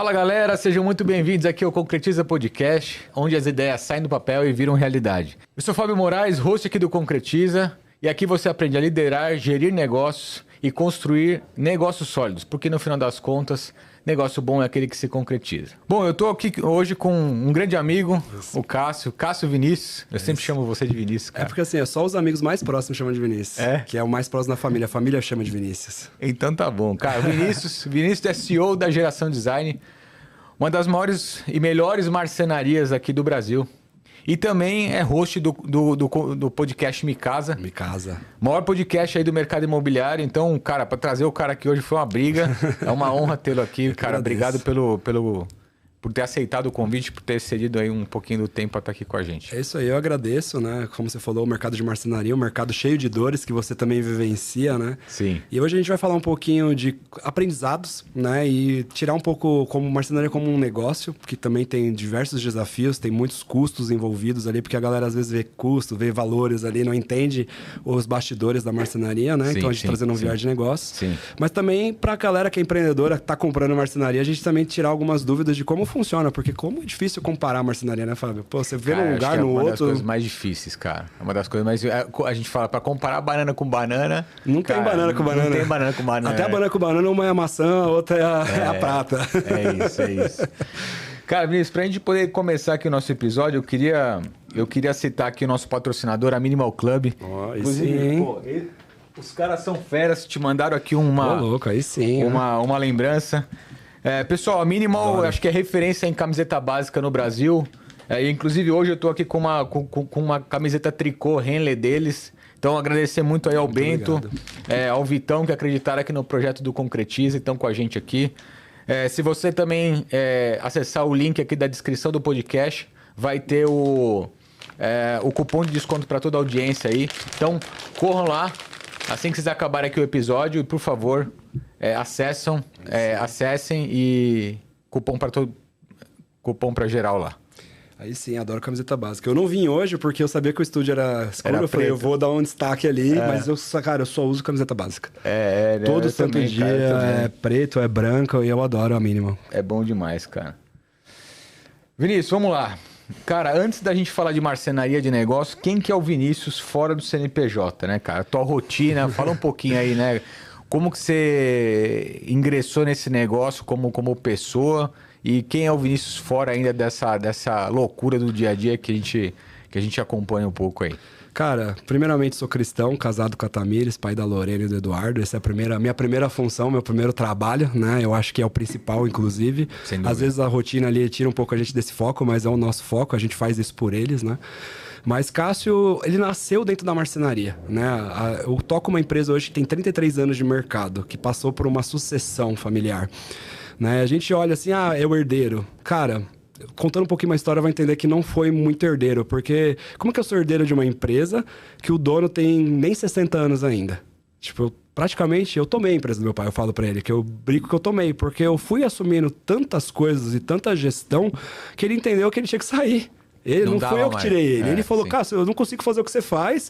Fala galera, sejam muito bem-vindos aqui ao Concretiza Podcast, onde as ideias saem do papel e viram realidade. Eu sou Fábio Moraes, host aqui do Concretiza, e aqui você aprende a liderar, gerir negócios e construir negócios sólidos, porque no final das contas, negócio bom é aquele que se concretiza. Bom, eu tô aqui hoje com um grande amigo, o Cássio Vinícius. Eu sempre chamo você de Vinícius, cara. É porque assim, só os amigos mais próximos chamam de Vinícius. É? Que é o mais próximo da família. A família chama de Vinícius. Então tá bom. Cara, Vinícius é CEO da Geração Design, uma das maiores e melhores marcenarias aqui do Brasil. E também é host do podcast Me Casa. Me Casa. Maior podcast aí do mercado imobiliário. Então, cara, para trazer o cara aqui hoje foi uma briga. É uma honra tê-lo aqui, cara. Obrigado por ter aceitado o convite, por ter cedido aí um pouquinho do tempo para estar aqui com a gente. É isso aí, eu agradeço, né? Como você falou, o mercado de marcenaria, um mercado cheio de dores que você também vivencia, né? Sim. E hoje a gente vai falar um pouquinho de aprendizados, né? E tirar um pouco como marcenaria como um negócio, que também tem diversos desafios, tem muitos custos envolvidos ali, porque a galera às vezes vê custo, vê valores ali, não entende os bastidores da marcenaria, né? Sim, então a gente trazendo um viés de negócio. Sim. Mas também pra galera que é empreendedora, que tá comprando marcenaria, a gente também tirar algumas dúvidas de como funciona, porque como é difícil comparar a marcenaria, né, Fábio? Pô, você vê num lugar, no outro... É uma das coisas mais difíceis, cara. É uma das coisas mais... A gente fala pra comparar banana com banana... Não tem banana com banana. Não tem banana com banana. Até a banana com banana, uma é a maçã, a outra é a prata. É isso. Cara, Vinícius, pra gente poder começar aqui o nosso episódio, eu queria citar aqui o nosso patrocinador, a Minimal Club. Inclusive, sim. Pô, os caras são feras, te mandaram aqui louco, aí sim. uma lembrança. Pessoal, a Minimal acho que é referência em camiseta básica no Brasil. Inclusive hoje eu tô aqui com uma camiseta tricô Henley deles. Então agradecer muito aí ao Bento, ao Vitão, que acreditaram aqui no projeto do Concretiza e estão com a gente aqui. Se você também acessar o link aqui da descrição do podcast, vai ter o cupom de desconto para toda a audiência aí. Então corram lá, assim que vocês acabarem aqui o episódio, e por favor, acessem e cupom para geral lá. Aí sim, adoro camiseta básica. Eu não vim hoje porque eu sabia que o estúdio era escuro. Eu falei, preto. eu vou dar um destaque ali, mas eu só uso camiseta básica. Todo santo também, dia cara, é preto, é branco e eu adoro a Minimal. É bom demais, cara. Vinícius, vamos lá. Cara, antes da gente falar de marcenaria de negócio, quem que é o Vinícius fora do CNPJ, né, cara? Tua rotina, fala um pouquinho aí, né? Como que você ingressou nesse negócio como pessoa e quem é o Vinícius fora ainda dessa loucura do dia a dia que a gente acompanha um pouco aí? Cara, primeiramente sou cristão, casado com a Tamires, pai da Lorena e do Eduardo. Essa é a minha primeira função, meu primeiro trabalho, né? Eu acho que é o principal, inclusive. Às vezes a rotina ali tira um pouco a gente desse foco, mas é o nosso foco, a gente faz isso por eles, né? Mas Cássio, ele nasceu dentro da marcenaria, né? Eu toco uma empresa hoje que tem 33 anos de mercado, que passou por uma sucessão familiar, né? A gente olha assim, é o herdeiro. Cara, contando um pouquinho uma história, vai entender que não foi muito herdeiro, porque como que eu sou herdeiro de uma empresa que o dono tem nem 60 anos ainda? Tipo, praticamente eu tomei a empresa do meu pai, eu falo pra ele, que eu brinco que eu tomei, porque eu fui assumindo tantas coisas e tanta gestão que ele entendeu que ele tinha que sair. Não foi eu que tirei ele. Ele falou, sim. Cássio, eu não consigo fazer o que você faz.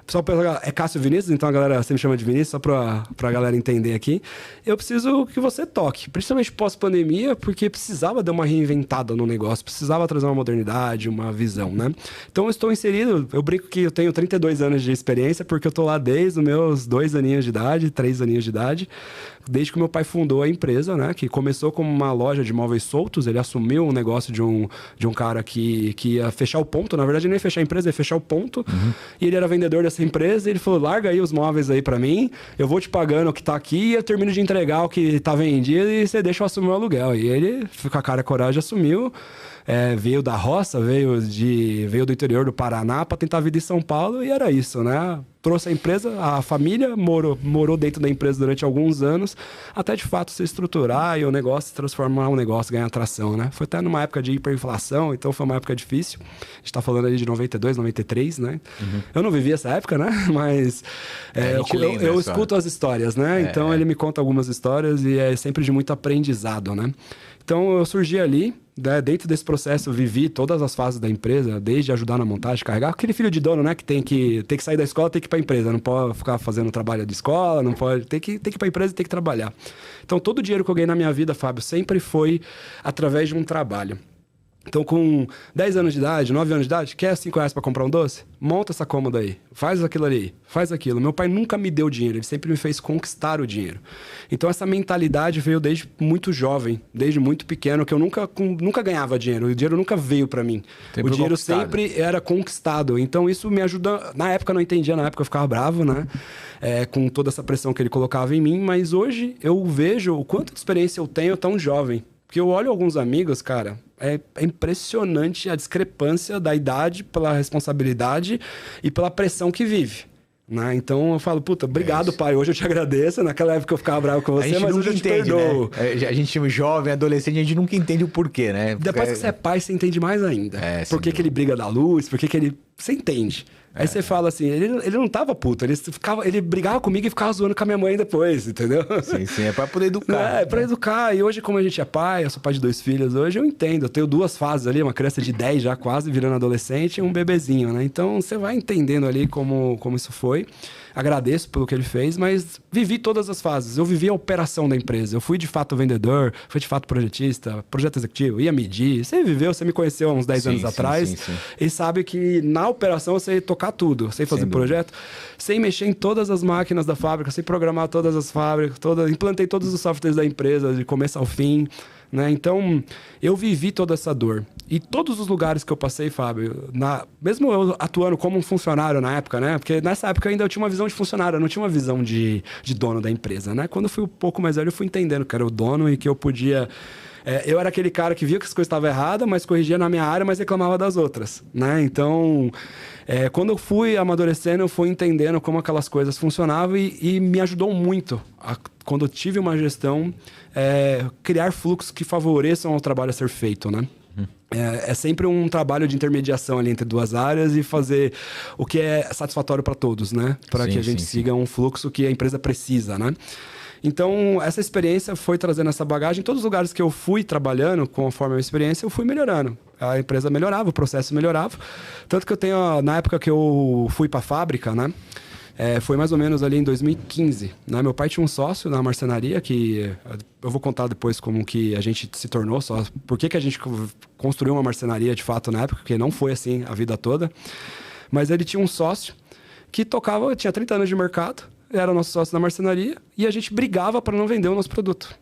Só pra... É Cássio Vinícius, então a galera sempre chama de Vinícius, só pra galera entender aqui. Eu preciso que você toque, principalmente pós-pandemia, porque precisava dar uma reinventada no negócio, precisava trazer uma modernidade, uma visão, né? Então eu estou inserido, eu brinco que eu tenho 32 anos de experiência, porque eu tô lá desde os meus 2 aninhos de idade, 3 aninhos de idade, desde que meu pai fundou a empresa, né? Que começou como uma loja de móveis soltos, ele assumiu um negócio de um cara que ia fechar o ponto, na verdade nem ia fechar a empresa, ia fechar o ponto, e ele era vendedor dessa empresa, e ele falou, larga aí os móveis aí pra mim, eu vou te pagando o que tá aqui, e eu termino de entregar o que tá vendido, e você deixa eu assumir o aluguel. E ele, com a cara e coragem, assumiu, veio da roça, veio do interior do Paraná pra tentar a vida em São Paulo, e era isso, né? Trouxe a empresa, a família morou dentro da empresa durante alguns anos, até de fato se estruturar e o negócio se transformar um negócio, ganhar atração, né? Foi até numa época de hiperinflação, então foi uma época difícil. A gente tá falando ali de 92, 93, né? Eu não vivi essa época, né? Mas eu escuto as histórias, né? Então ele me conta algumas histórias e é sempre de muito aprendizado, né? Então eu surgi ali, né? Dentro desse processo, eu vivi todas as fases da empresa, desde ajudar na montagem, carregar. Aquele filho de dono, né? Que tem que sair da escola, tem que ir para a empresa. Não pode ficar fazendo trabalho de escola, não pode... Tem que ir para a empresa e tem que trabalhar. Então, todo o dinheiro que eu ganhei na minha vida, Fábio, sempre foi através de um trabalho. Então, com 10 anos de idade, 9 anos de idade, quer R$5 para comprar um doce? Monta essa cômoda aí, faz aquilo ali, faz aquilo. Meu pai nunca me deu dinheiro, ele sempre me fez conquistar o dinheiro. Então, essa mentalidade veio desde muito jovem, desde muito pequeno, que eu nunca ganhava dinheiro, o dinheiro nunca veio para mim. Sempre o dinheiro sempre era conquistado. Então, isso me ajuda... Na época eu não entendia, na época eu ficava bravo, né? Com toda essa pressão que ele colocava em mim, mas hoje eu vejo o quanto de experiência eu tenho tão jovem. Porque eu olho alguns amigos, cara, é impressionante a discrepância da idade pela responsabilidade e pela pressão que vive. Né? Então eu falo, puta, obrigado, pai. Hoje eu te agradeço. Naquela época eu ficava bravo com você, mas hoje eu te perdoo. Né? A gente, jovem, adolescente, a gente nunca entende o porquê, né? Depois que você é pai, você entende mais ainda. Por que ele briga da luz, por que ele... Você entende. Aí você fala assim, ele não tava puto, ele brigava comigo e ficava zoando com a minha mãe depois, entendeu? Sim, é pra poder educar. Pra educar. E hoje, como a gente é pai, eu sou pai de 2 filhos hoje, eu entendo. Eu tenho 2 fases ali, uma criança de 10 já quase virando adolescente e um bebezinho, né? Então, você vai entendendo ali como isso foi. Agradeço pelo que ele fez, mas vivi todas as fases. Eu vivi a operação da empresa. Eu fui de fato vendedor, fui de fato projetista, projeto executivo, ia medir. Você viveu, você me conheceu há uns 10 anos atrás. Sim. E sabe que na operação eu sei tocar tudo. Sei fazer projeto, sem mexer em todas as máquinas da fábrica, sei programar todas as fábricas, implantei todos os softwares da empresa, de começo ao fim. Né? Então, eu vivi toda essa dor. E todos os lugares que eu passei, Fábio, mesmo eu atuando como um funcionário na época, né? Porque nessa época ainda eu tinha uma visão de funcionário, eu não tinha uma visão de dono da empresa, né? Quando eu fui um pouco mais velho, eu fui entendendo que era o dono e que eu podia... eu era aquele cara que via que as coisas estavam erradas, mas corrigia na minha área, mas reclamava das outras, né? Então, quando eu fui amadurecendo, eu fui entendendo como aquelas coisas funcionavam e me ajudou muito, quando eu tive uma gestão, criar fluxos que favoreçam ao trabalho a ser feito, né? É sempre um trabalho de intermediação ali entre 2 áreas e fazer o que é satisfatório para todos, né? Para que a gente siga um fluxo que a empresa precisa, né? Então, essa experiência foi trazendo essa bagagem. Em todos os lugares que eu fui trabalhando, conforme a minha experiência, eu fui melhorando. A empresa melhorava, o processo melhorava. Tanto que eu tenho, na época que eu fui para a fábrica, né? Foi mais ou menos ali em 2015. Né? Meu pai tinha um sócio na marcenaria, que eu vou contar depois como que a gente se tornou sócio. Por que a gente construiu uma marcenaria de fato na época, porque não foi assim a vida toda. Mas ele tinha um sócio que tinha 30 anos de mercado, era nosso sócio na marcenaria, e a gente brigava para não vender o nosso produto.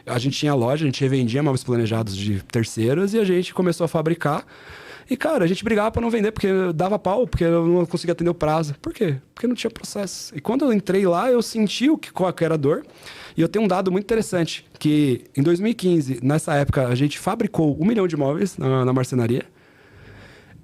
A gente tinha loja, a gente revendia móveis planejados de terceiros e a gente começou a fabricar. E, cara, a gente brigava para não vender, porque dava pau, porque eu não conseguia atender o prazo. Por quê? Porque não tinha processo. E quando eu entrei lá, eu senti qual que era a dor. E eu tenho um dado muito interessante, que em 2015, nessa época, a gente fabricou 1 milhão de móveis na marcenaria.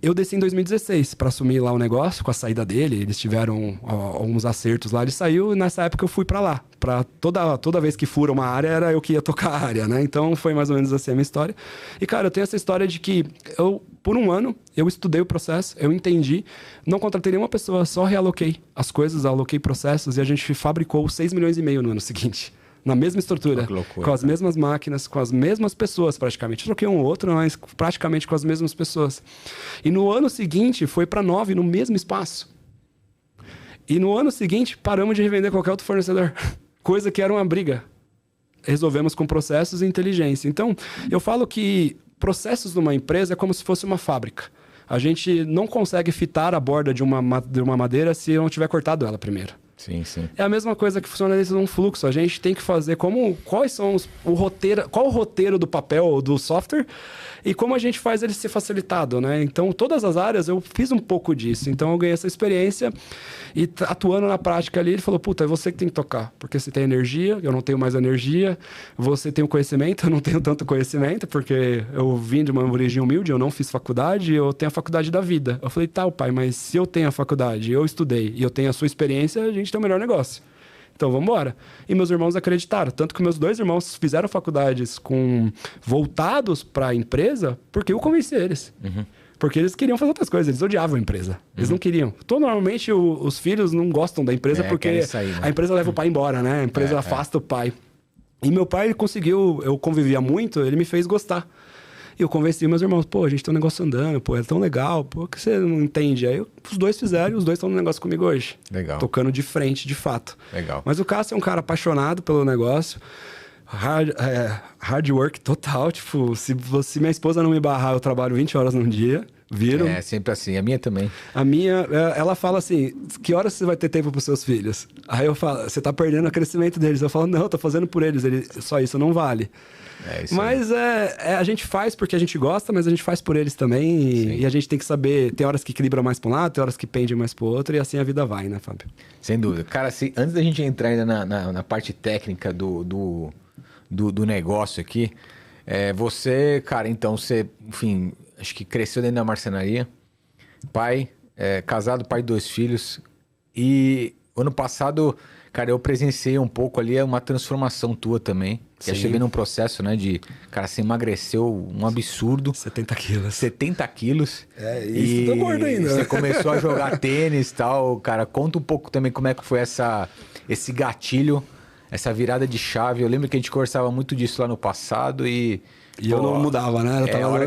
Eu desci em 2016 para assumir lá o negócio com a saída dele. Eles tiveram alguns acertos lá. Ele saiu e nessa época eu fui para lá. Pra toda vez que fura uma área, era eu que ia tocar a área, né? Então foi mais ou menos assim a minha história. E, cara, eu tenho essa história de que por um ano, eu estudei o processo, eu entendi, não contratei nenhuma pessoa, só realoquei as coisas, aloquei processos e a gente fabricou 6,5 milhões no ano seguinte. Na mesma estrutura, com as mesmas máquinas, com as mesmas pessoas praticamente. Eu troquei um ou outro, mas praticamente com as mesmas pessoas. E no ano seguinte foi para 9 no mesmo espaço. E no ano seguinte paramos de revender qualquer outro fornecedor. Coisa que era uma briga. Resolvemos com processos e inteligência. Então, eu falo que processos numa empresa é como se fosse uma fábrica. A gente não consegue fitar a borda de uma madeira se não tiver cortado ela primeiro. Sim. É a mesma coisa que funciona dentro de um fluxo. A gente tem que fazer qual o roteiro do papel ou do software e como a gente faz ele ser facilitado, né? Então, todas as áreas eu fiz um pouco disso. Então, eu ganhei essa experiência e atuando na prática ali, ele falou, puta, é você que tem que tocar. Porque você tem energia, eu não tenho mais energia. Você tem o conhecimento, eu não tenho tanto conhecimento, porque eu vim de uma origem humilde, eu não fiz faculdade, eu tenho a faculdade da vida. Eu falei, tá, pai, mas se eu tenho a faculdade, eu estudei e eu tenho a sua experiência, a gente tem o melhor negócio. Então, vamos embora. E meus irmãos acreditaram. Tanto que meus 2 irmãos fizeram faculdades voltados para a empresa porque eu convenci eles. Uhum. Porque eles queriam fazer outras coisas. Eles odiavam a empresa. Eles não queriam. Então, normalmente, os filhos não gostam da empresa porque sair, né? A empresa leva o pai embora, né? A empresa afasta o pai. E meu pai, ele conseguiu... Eu convivia muito, ele me fez gostar. E eu convenci meus irmãos, pô, a gente tem um negócio andando, pô, é tão legal, pô, que você não entende? Aí os dois fizeram e os dois estão no negócio comigo hoje. Legal. Tocando de frente, de fato. Legal. Mas o Cássio é um cara apaixonado pelo negócio. Hard work total. Tipo, se minha esposa não me barrar, eu trabalho 20 horas num dia. Viram? É, sempre assim. A minha também. A minha, ela fala assim, que horas você vai ter tempo pros seus filhos? Aí eu falo, você tá perdendo o crescimento deles. Eu falo, não, eu tô fazendo por eles. Só isso não vale. É isso mas a gente faz porque a gente gosta, mas a gente faz por eles também. E a gente tem que saber, tem horas que equilibra mais pra um lado, tem horas que pende mais pro outro. E assim a vida vai, né, Fábio? Sem dúvida. Cara, assim, antes da gente entrar ainda na parte técnica do negócio aqui, você, cara, então, você, enfim... Acho que cresceu dentro da marcenaria. Pai, casado, pai de 2 filhos. E ano passado, cara, eu presenciei um pouco ali uma transformação tua também. Eu cheguei num processo, né, de... Cara, você emagreceu um absurdo. 70 quilos. 70 quilos. Isso tá gordo ainda. Você começou a jogar tênis e tal. Cara, conta um pouco também como é que foi esse gatilho, essa virada de chave. Eu lembro que a gente conversava muito disso lá no passado e eu não mudava, né? A hora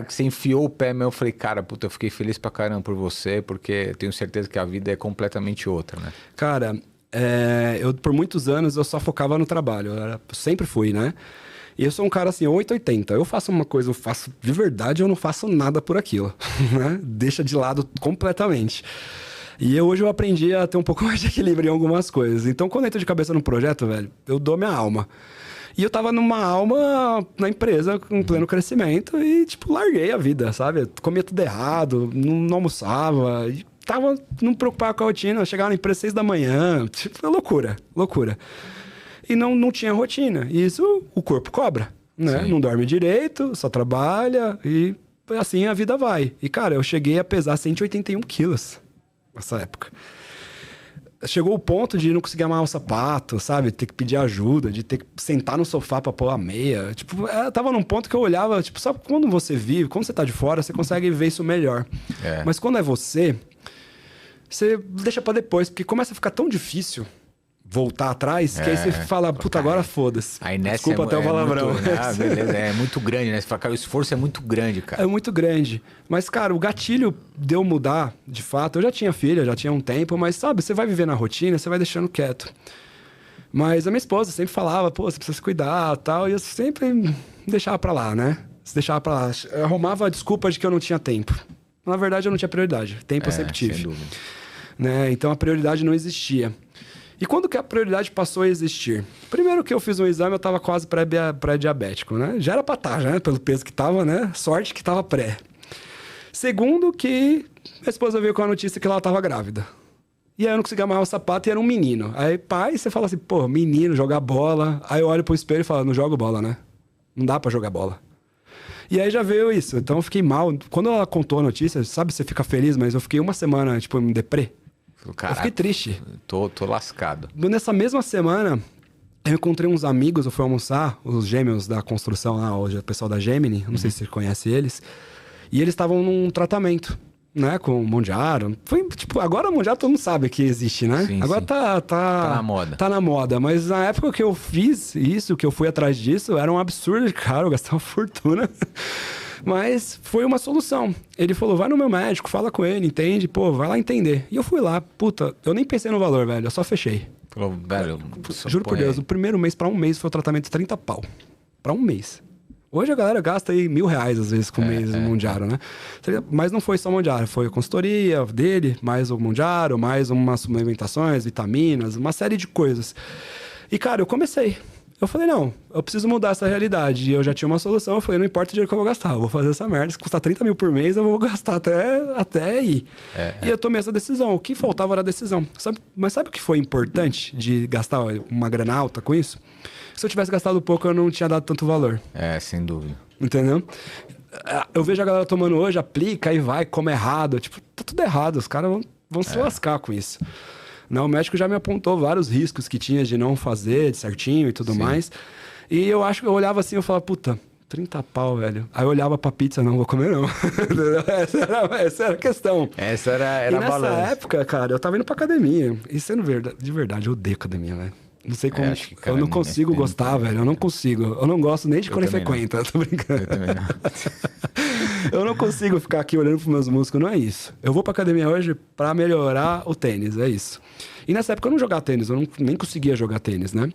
que você enfiou o pé, eu falei, cara, puta, eu fiquei feliz pra caramba por você, porque tenho certeza que a vida é completamente outra, né? Cara, eu por muitos anos eu só focava no trabalho, sempre fui, né? E eu sou um cara assim, 880. Eu faço uma coisa, eu faço de verdade, eu não faço nada por aquilo, né? Deixa de lado completamente. E hoje eu aprendi a ter um pouco mais de equilíbrio em algumas coisas. Então, quando eu entro de cabeça no projeto, velho, eu dou minha alma. E eu tava numa alma na empresa, com pleno crescimento, e, tipo, larguei a vida, sabe? Eu comia tudo errado, não almoçava, e não me preocupava com a rotina. Eu chegava na empresa às 6 da manhã, tipo, loucura. E não tinha rotina. E isso o corpo cobra, né? Sim. Não dorme direito, só trabalha, e assim a vida vai. E, cara, eu cheguei a pesar 181 quilos nessa época. Chegou o ponto de não conseguir amarrar o sapato, sabe? Ter que pedir ajuda, de ter que sentar no sofá pra pôr a meia. Tipo, tava num ponto que eu olhava, tipo, sabe quando você vive, quando você tá de fora, você consegue ver isso melhor. Mas quando é você deixa pra depois, porque começa a ficar tão difícil voltar atrás, que aí você fala, puta, agora foda-se. Desculpa até o palavrão. Beleza, é muito grande, né? Você fala, cara, o esforço é muito grande, cara. É muito grande. Mas, cara, o gatilho de eu mudar, de fato, eu já tinha filha, já tinha um tempo, mas, sabe, você vai viver na rotina, você vai deixando quieto. Mas a minha esposa sempre falava, pô, você precisa se cuidar e tal, e eu sempre deixava pra lá, né? Deixava pra lá. Eu arrumava a desculpa de que eu não tinha tempo. Na verdade, eu não tinha prioridade. Tempo eu sempre tive. Sem dúvida. Né? Então, a prioridade não existia. E quando que a prioridade passou a existir? Primeiro que eu fiz um exame, eu tava quase pré-diabético, né? Já era pra estar, né? Pelo peso que tava, né? Sorte que tava pré. Segundo que minha esposa veio com a notícia que ela tava grávida. E aí eu não conseguia amarrar o sapato e era um menino. Aí, pai, você fala assim, pô, menino, jogar bola. Aí eu olho pro espelho e falo, não jogo bola, né? Não dá pra jogar bola. E aí já veio isso. Então eu fiquei mal. Quando ela contou a notícia, sabe, você fica feliz, mas eu fiquei uma semana, tipo, em deprê. Caraca, eu fiquei triste. Tô lascado. Nessa mesma semana, eu encontrei uns amigos, eu fui almoçar, os gêmeos da construção lá, o pessoal da Gemini, não sei se você conhece eles. E eles estavam num tratamento, né, com o Mondiaro. Foi, tipo, agora o Mondiaro todo mundo sabe que existe, né? Sim, agora sim. Tá na moda. Tá na moda, mas na época que eu fiz isso, que eu fui atrás disso, era um absurdo de caro, eu gastava uma fortuna. Mas foi uma solução. Ele falou, vai no meu médico, fala com ele, entende? Pô, vai lá entender. E eu fui lá, puta, eu nem pensei no valor, velho, eu só fechei. Falou, velho, juro por Deus, o primeiro mês pra um mês foi o tratamento de 30 pau. Pra um mês. Hoje a galera gasta aí R$1.000 às vezes com o mês Mondiaro, né? Mas não foi só Mondiaro, foi a consultoria dele, mais o Mondiaro, mais umas suplementações, vitaminas, uma série de coisas. E, cara, eu comecei. Eu falei, não, eu preciso mudar essa realidade. E eu já tinha uma solução, eu falei, não importa o dinheiro que eu vou gastar, eu vou fazer essa merda. Se custar 30 mil por mês, eu vou gastar até aí. E eu tomei essa decisão. O que faltava era a decisão. Mas sabe o que foi importante de gastar uma grana alta com isso? Se eu tivesse gastado pouco, eu não tinha dado tanto valor. Sem dúvida. Entendeu? Eu vejo a galera tomando hoje, aplica e vai, come errado. Tipo, tá tudo errado, os caras vão se lascar com isso. Não, o médico já me apontou vários riscos que tinha de não fazer de certinho e tudo mais. E eu acho que eu olhava assim, eu falava, puta, 30 pau, velho. Aí eu olhava pra pizza, não vou comer não. essa era a questão. Essa era a balança. E nessa época, cara, eu tava indo pra academia. E sendo de verdade, eu odeio academia, velho. Não sei como. Eu não consigo gostar, velho. Eu não consigo. Eu não gosto nem de quando ele frequenta. Tô brincando. Eu também não. Eu não consigo ficar aqui olhando pros meus músculos. Não é isso. Eu vou pra academia hoje pra melhorar o tênis. É isso. E nessa época eu não jogava tênis. Eu nem conseguia jogar tênis, né?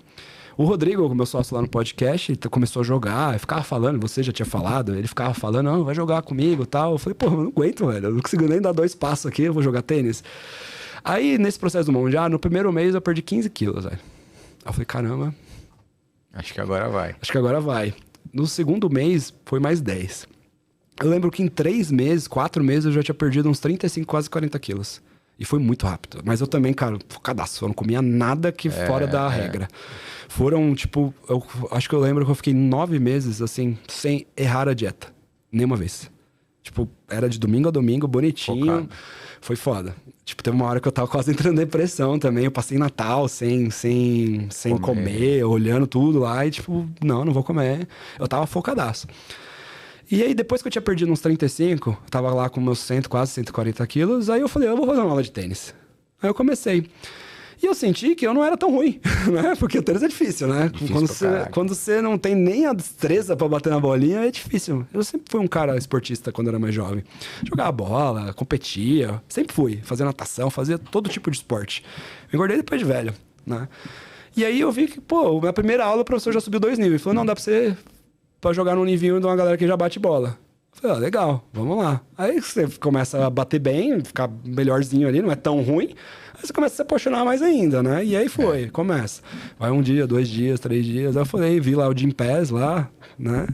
O Rodrigo, meu sócio lá no podcast, começou a jogar. Eu ficava falando, você já tinha falado. Ele ficava falando, não, vai jogar comigo e tal. Eu falei, pô, eu não aguento, velho. Eu não consigo nem dar 2 passos aqui. Eu vou jogar tênis. Aí, nesse processo do Mundial, no primeiro mês eu perdi 15 quilos, velho. Aí eu falei, caramba. Acho que agora vai. No segundo mês, foi mais 10. Eu lembro que em 3 meses, 4 meses, eu já tinha perdido uns 35, quase 40 quilos. E foi muito rápido. Mas eu também, cara, focadaço. Eu não comia nada que fora da regra. Foram, tipo... Eu acho que eu lembro que eu fiquei 9 meses, assim, sem errar a dieta. Nenhuma vez. Tipo, era de domingo a domingo, bonitinho. Focado. Foi foda. Tipo, teve uma hora que eu tava quase entrando em depressão também. Eu passei Natal sem comer, olhando tudo lá. E tipo, não vou comer. Eu tava focadaço. E aí, depois que eu tinha perdido uns 35, eu tava lá com meus quase 140 quilos. Aí eu falei, eu vou fazer uma aula de tênis. Aí eu comecei. E eu senti que eu não era tão ruim, né? Porque o tênis é difícil, né? Quando você não tem nem a destreza pra bater na bolinha, é difícil. Eu sempre fui um cara esportista quando era mais jovem. Jogava bola, competia, sempre fui. Fazia natação, fazia todo tipo de esporte. Eu engordei depois de velho, né? E aí eu vi que, pô, na primeira aula o professor já subiu 2 níveis. Ele falou, não, dá pra jogar no nível de uma galera que já bate bola. Eu falei, legal, vamos lá. Aí você começa a bater bem, ficar melhorzinho ali, não é tão ruim. Aí você começa a se apaixonar mais ainda, né? E aí começa. Vai 1 dia, 2 dias, 3 dias. Aí eu falei, vi lá o Gym Pass lá, né?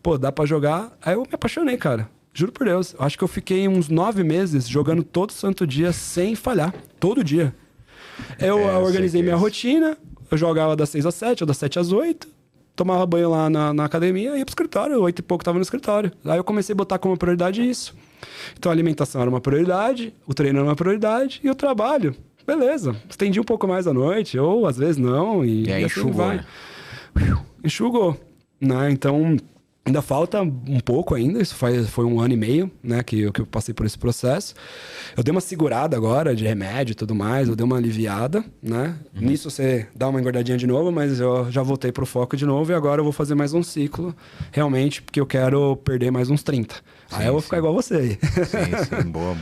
Pô, dá pra jogar. Aí eu me apaixonei, cara. Juro por Deus. Acho que eu fiquei uns 9 meses jogando todo santo dia sem falhar. Todo dia. Eu organizei minha rotina. Eu jogava das 6 às 7, ou das 7 às 8. Tomava banho lá na academia, ia pro escritório. 8 e pouco tava no escritório. Aí eu comecei a botar como prioridade isso. Então a alimentação era uma prioridade, o treino era uma prioridade e o trabalho, beleza. Estendi um pouco mais à noite, ou às vezes não. E aí assim enxugou, né? Enxugou, né? Então ainda falta um pouco ainda. Isso foi 1 ano e meio, né? Que eu passei por esse processo. Eu dei uma segurada agora de remédio e tudo mais. Eu dei uma aliviada, né? Nisso você dá uma engordadinha de novo, mas eu já voltei pro foco de novo. E agora eu vou fazer mais um ciclo, realmente, porque eu quero perder mais uns 30. Aí eu vou ficar igual você aí. Sim, boa.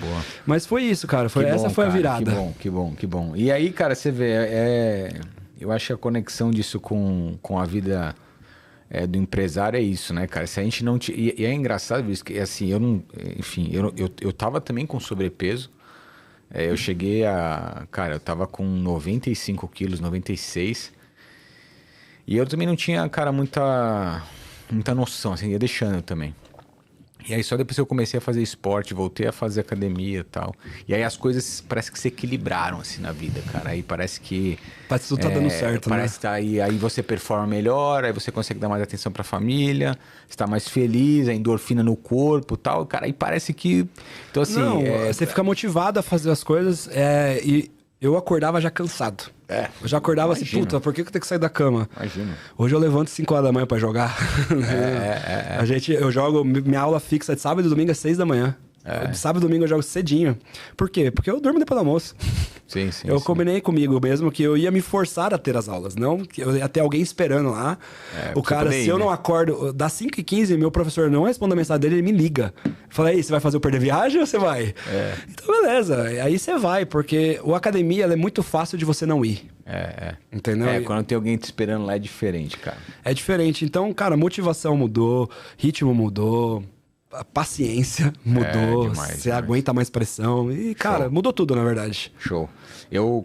Mas foi isso, cara. Essa foi a virada. Que bom. E aí, cara, você vê, eu acho que a conexão disso com a vida... do empresário é isso, né, cara? Se a gente não... E é engraçado isso, que assim, eu não... Enfim, eu tava também com sobrepeso. Eu cheguei a... Cara, eu tava com 95 quilos, 96. E eu também não tinha, cara, muita noção, assim, ia deixando também. E aí só depois que eu comecei a fazer esporte, voltei a fazer academia e tal. E aí as coisas parece que se equilibraram assim na vida, cara. Aí parece que... Parece que tudo tá dando certo, parece que tá aí você performa melhor, aí você consegue dar mais atenção pra família, está mais feliz, a endorfina no corpo e tal. Cara, aí parece que... Então assim... você fica motivado a fazer as coisas e eu acordava já cansado. Eu já acordava assim, puta, por que eu tenho que sair da cama? Imagina. Hoje eu levanto 5 horas da manhã pra jogar. Eu jogo, minha aula fixa de sábado e domingo às 6 da manhã. De sábado e domingo eu jogo cedinho. Por quê? Porque eu durmo depois do almoço. Sim. Combinei comigo mesmo que eu ia me forçar a ter as aulas, não que eu ia ter alguém esperando lá. O cara, se eu não acordo, das 5h15, meu professor não responde a mensagem dele, ele me liga. Fala, aí, você vai fazer o perder viagem ou você vai? Então, beleza. Aí você vai, porque a academia ela é muito fácil de você não ir. Entendeu? Quando tem alguém te esperando lá é diferente, cara. É diferente. Então, cara, motivação mudou, ritmo mudou, a paciência mudou, você aguenta mais pressão. E, cara, mudou tudo, na verdade. Show. Eu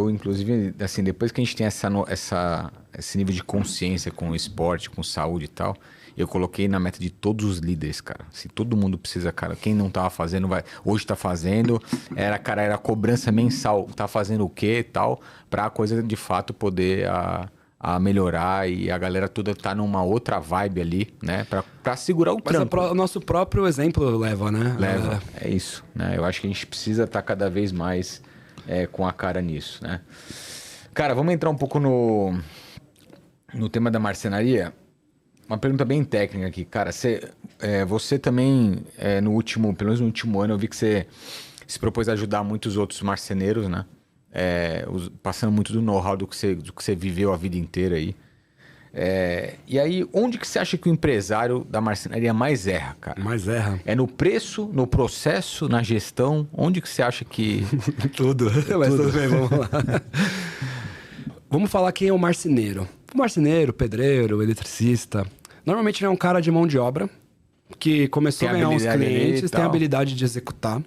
inclusive, assim, depois que a gente tem esse nível de consciência com o esporte, com saúde e tal, eu coloquei na meta de todos os líderes, cara. Se todo mundo precisa, cara, quem não tava fazendo, hoje tá fazendo. Era cobrança mensal, tá fazendo o quê e tal, pra coisa de fato poder a melhorar e a galera toda tá numa outra vibe ali, né? Pra segurar o trampo. Mas o nosso próprio exemplo leva, né? Leva, é isso, né? Eu acho que a gente precisa estar cada vez mais com a cara nisso, né? Cara, vamos entrar um pouco no tema da marcenaria. Uma pergunta bem técnica aqui. Cara, você também, pelo menos no último ano, eu vi que você se propôs a ajudar muitos outros marceneiros, né? passando muito do know-how do que você viveu a vida inteira aí. E aí, onde que você acha que o empresário da marcenaria mais erra, cara? Mais erra? É no preço, no processo, na gestão? Onde que você acha que... Tudo. Mas tudo bem, vamos lá. Vamos falar quem é o marceneiro. O marceneiro, pedreiro, eletricista. Normalmente ele é um cara de mão de obra que começou a ganhar uns clientes, tem a habilidade de executar.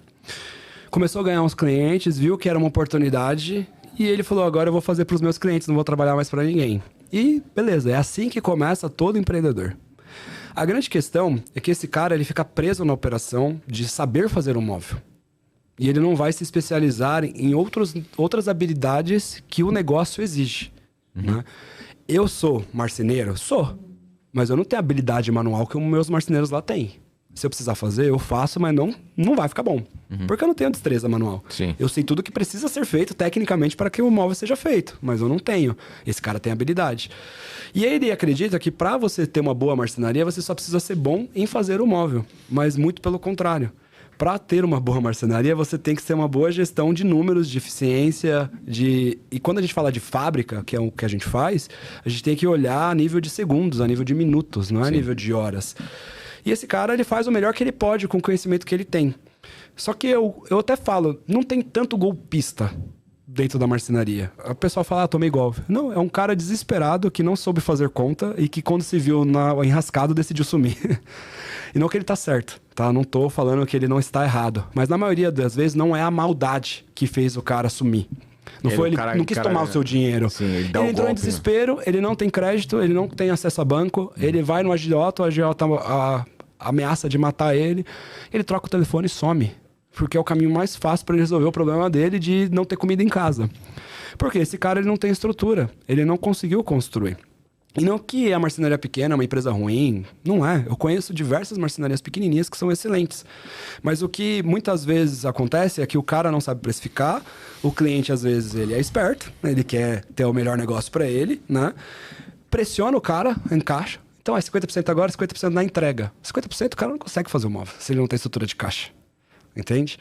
Começou a ganhar uns clientes, viu que era uma oportunidade e ele falou, agora eu vou fazer para os meus clientes, não vou trabalhar mais para ninguém. E beleza, é assim que começa todo empreendedor. A grande questão é que esse cara ele fica preso na operação de saber fazer um móvel. E ele não vai se especializar em outras habilidades que o negócio exige. Né? Eu sou marceneiro? Sou. Mas eu não tenho a habilidade manual que os meus marceneiros lá têm. Se eu precisar fazer, eu faço, mas não vai ficar bom. Porque eu não tenho destreza manual. Sim. Eu sei tudo que precisa ser feito tecnicamente para que o móvel seja feito, mas eu não tenho. Esse cara tem habilidade. E ele acredita que para você ter uma boa marcenaria, você só precisa ser bom em fazer o móvel. Mas muito pelo contrário. Para ter uma boa marcenaria, você tem que ter uma boa gestão de números, de eficiência, E quando a gente fala de fábrica, que é o que a gente faz, a gente tem que olhar a nível de segundos, a nível de minutos, não é a nível de horas. E esse cara, ele faz o melhor que ele pode com o conhecimento que ele tem. Só que eu até falo, não tem tanto golpista dentro da marcenaria. O pessoal fala, tomei golpe. Não, é um cara desesperado que não soube fazer conta e que quando se viu enrascado decidiu sumir. E não que ele tá certo, tá? Não tô falando que ele não está errado. Mas na maioria das vezes não é a maldade que fez o cara sumir. Não foi ele não quis tomar o seu dinheiro. Sim, ele entrou em desespero, ele não tem crédito, ele não tem acesso a banco, ele vai no agiota, o agiota ameaça de matar ele troca o telefone e some. Porque é o caminho mais fácil para ele resolver o problema dele de não ter comida em casa. Porque esse cara ele não tem estrutura, ele não conseguiu construir. E não que a marcenaria pequena é uma empresa ruim, não é. Eu conheço diversas marcenarias pequenininhas que são excelentes. Mas o que muitas vezes acontece é que o cara não sabe precificar, o cliente às vezes ele é esperto, ele quer ter o melhor negócio para ele, né? Pressiona o cara, encaixa. Então é 50% agora, 50% na entrega. 50% o cara não consegue fazer o móvel se ele não tem estrutura de caixa. Entende?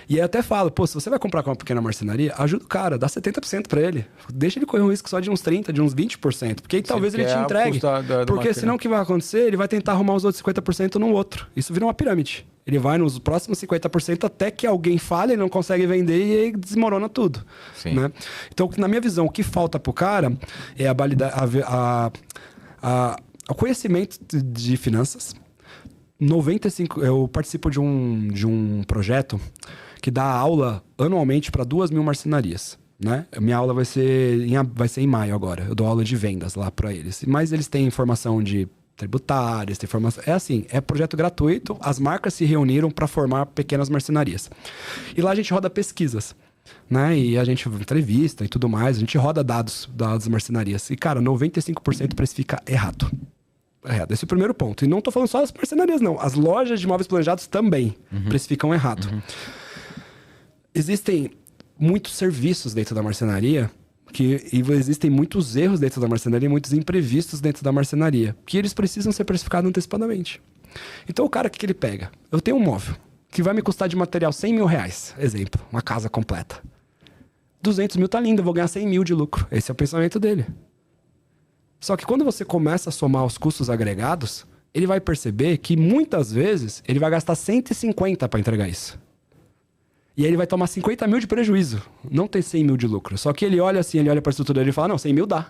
E aí eu até falo, se você vai comprar com uma pequena marcenaria, ajuda o cara, dá 70% pra ele. Deixa ele correr um risco só de uns 30%, de uns 20%. Porque aí talvez ele te entregue. Porque senão o que vai acontecer? Ele vai tentar arrumar os outros 50% no outro. Isso vira uma pirâmide. Ele vai nos próximos 50% até que alguém falha, ele não consegue vender e aí desmorona tudo. Né? Então, na minha visão, o que falta pro cara é o conhecimento de finanças. 95, eu participo de um projeto que dá aula anualmente para 2.000 marcenarias, né? Minha aula vai ser em maio agora. Eu dou aula de vendas lá para eles. Mas eles têm informação de tributárias, tem informação... É assim, é projeto gratuito. As marcas se reuniram para formar pequenas marcenarias. E lá a gente roda pesquisas, né? E a gente entrevista e tudo mais. A gente roda dados das marcenarias. E, cara, 95% precifica errado. Esse é o primeiro ponto. E não tô falando só das marcenarias, não. As lojas de móveis planejados também precificam errado. Existem muitos serviços dentro da marcenaria e existem muitos erros dentro da marcenaria, muitos imprevistos dentro da marcenaria, que eles precisam ser precificados antecipadamente. Então o cara, o que ele pega? Eu tenho um móvel que vai me custar de material 100 mil reais, exemplo, uma casa completa. 200 mil tá lindo, eu vou ganhar 100 mil de lucro. Esse é o pensamento dele. Só que quando você começa a somar os custos agregados, ele vai perceber que muitas vezes ele vai gastar 150 para entregar isso. E aí ele vai tomar 50 mil de prejuízo. Não tem 100 mil de lucro. Só que ele olha assim, ele olha para a estrutura dele e fala, não, 100 mil dá.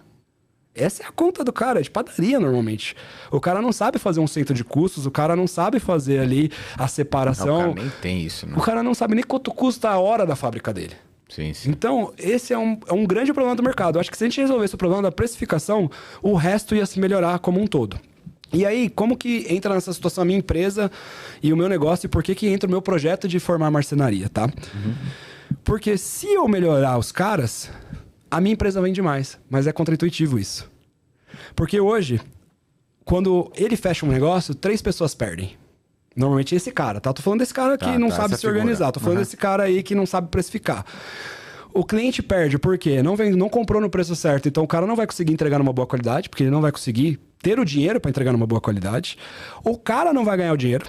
Essa é a conta do cara, é de padaria normalmente. O cara não sabe fazer um centro de custos, o cara não sabe fazer ali a separação. Não, o cara nem tem isso, né? O cara não sabe nem quanto custa a hora da fábrica dele. Sim, sim. Então, esse é um grande problema do mercado. Eu acho que se a gente resolvesse o problema da precificação, o resto ia se melhorar como um todo. E aí, como que entra nessa situação a minha empresa e o meu negócio e por que entra o meu projeto de formar marcenaria, tá? Porque se eu melhorar os caras, a minha empresa vende mais. Mas é contraintuitivo isso. Porque hoje, quando ele fecha um negócio, 3 pessoas perdem. Normalmente esse cara, tá? Tô falando desse cara que não sabe se organizar. Tô falando desse cara aí que não sabe precificar. O cliente perde porque não comprou no preço certo. Então o cara não vai conseguir entregar numa boa qualidade, porque ele não vai conseguir ter o dinheiro para entregar numa boa qualidade. O cara não vai ganhar o dinheiro,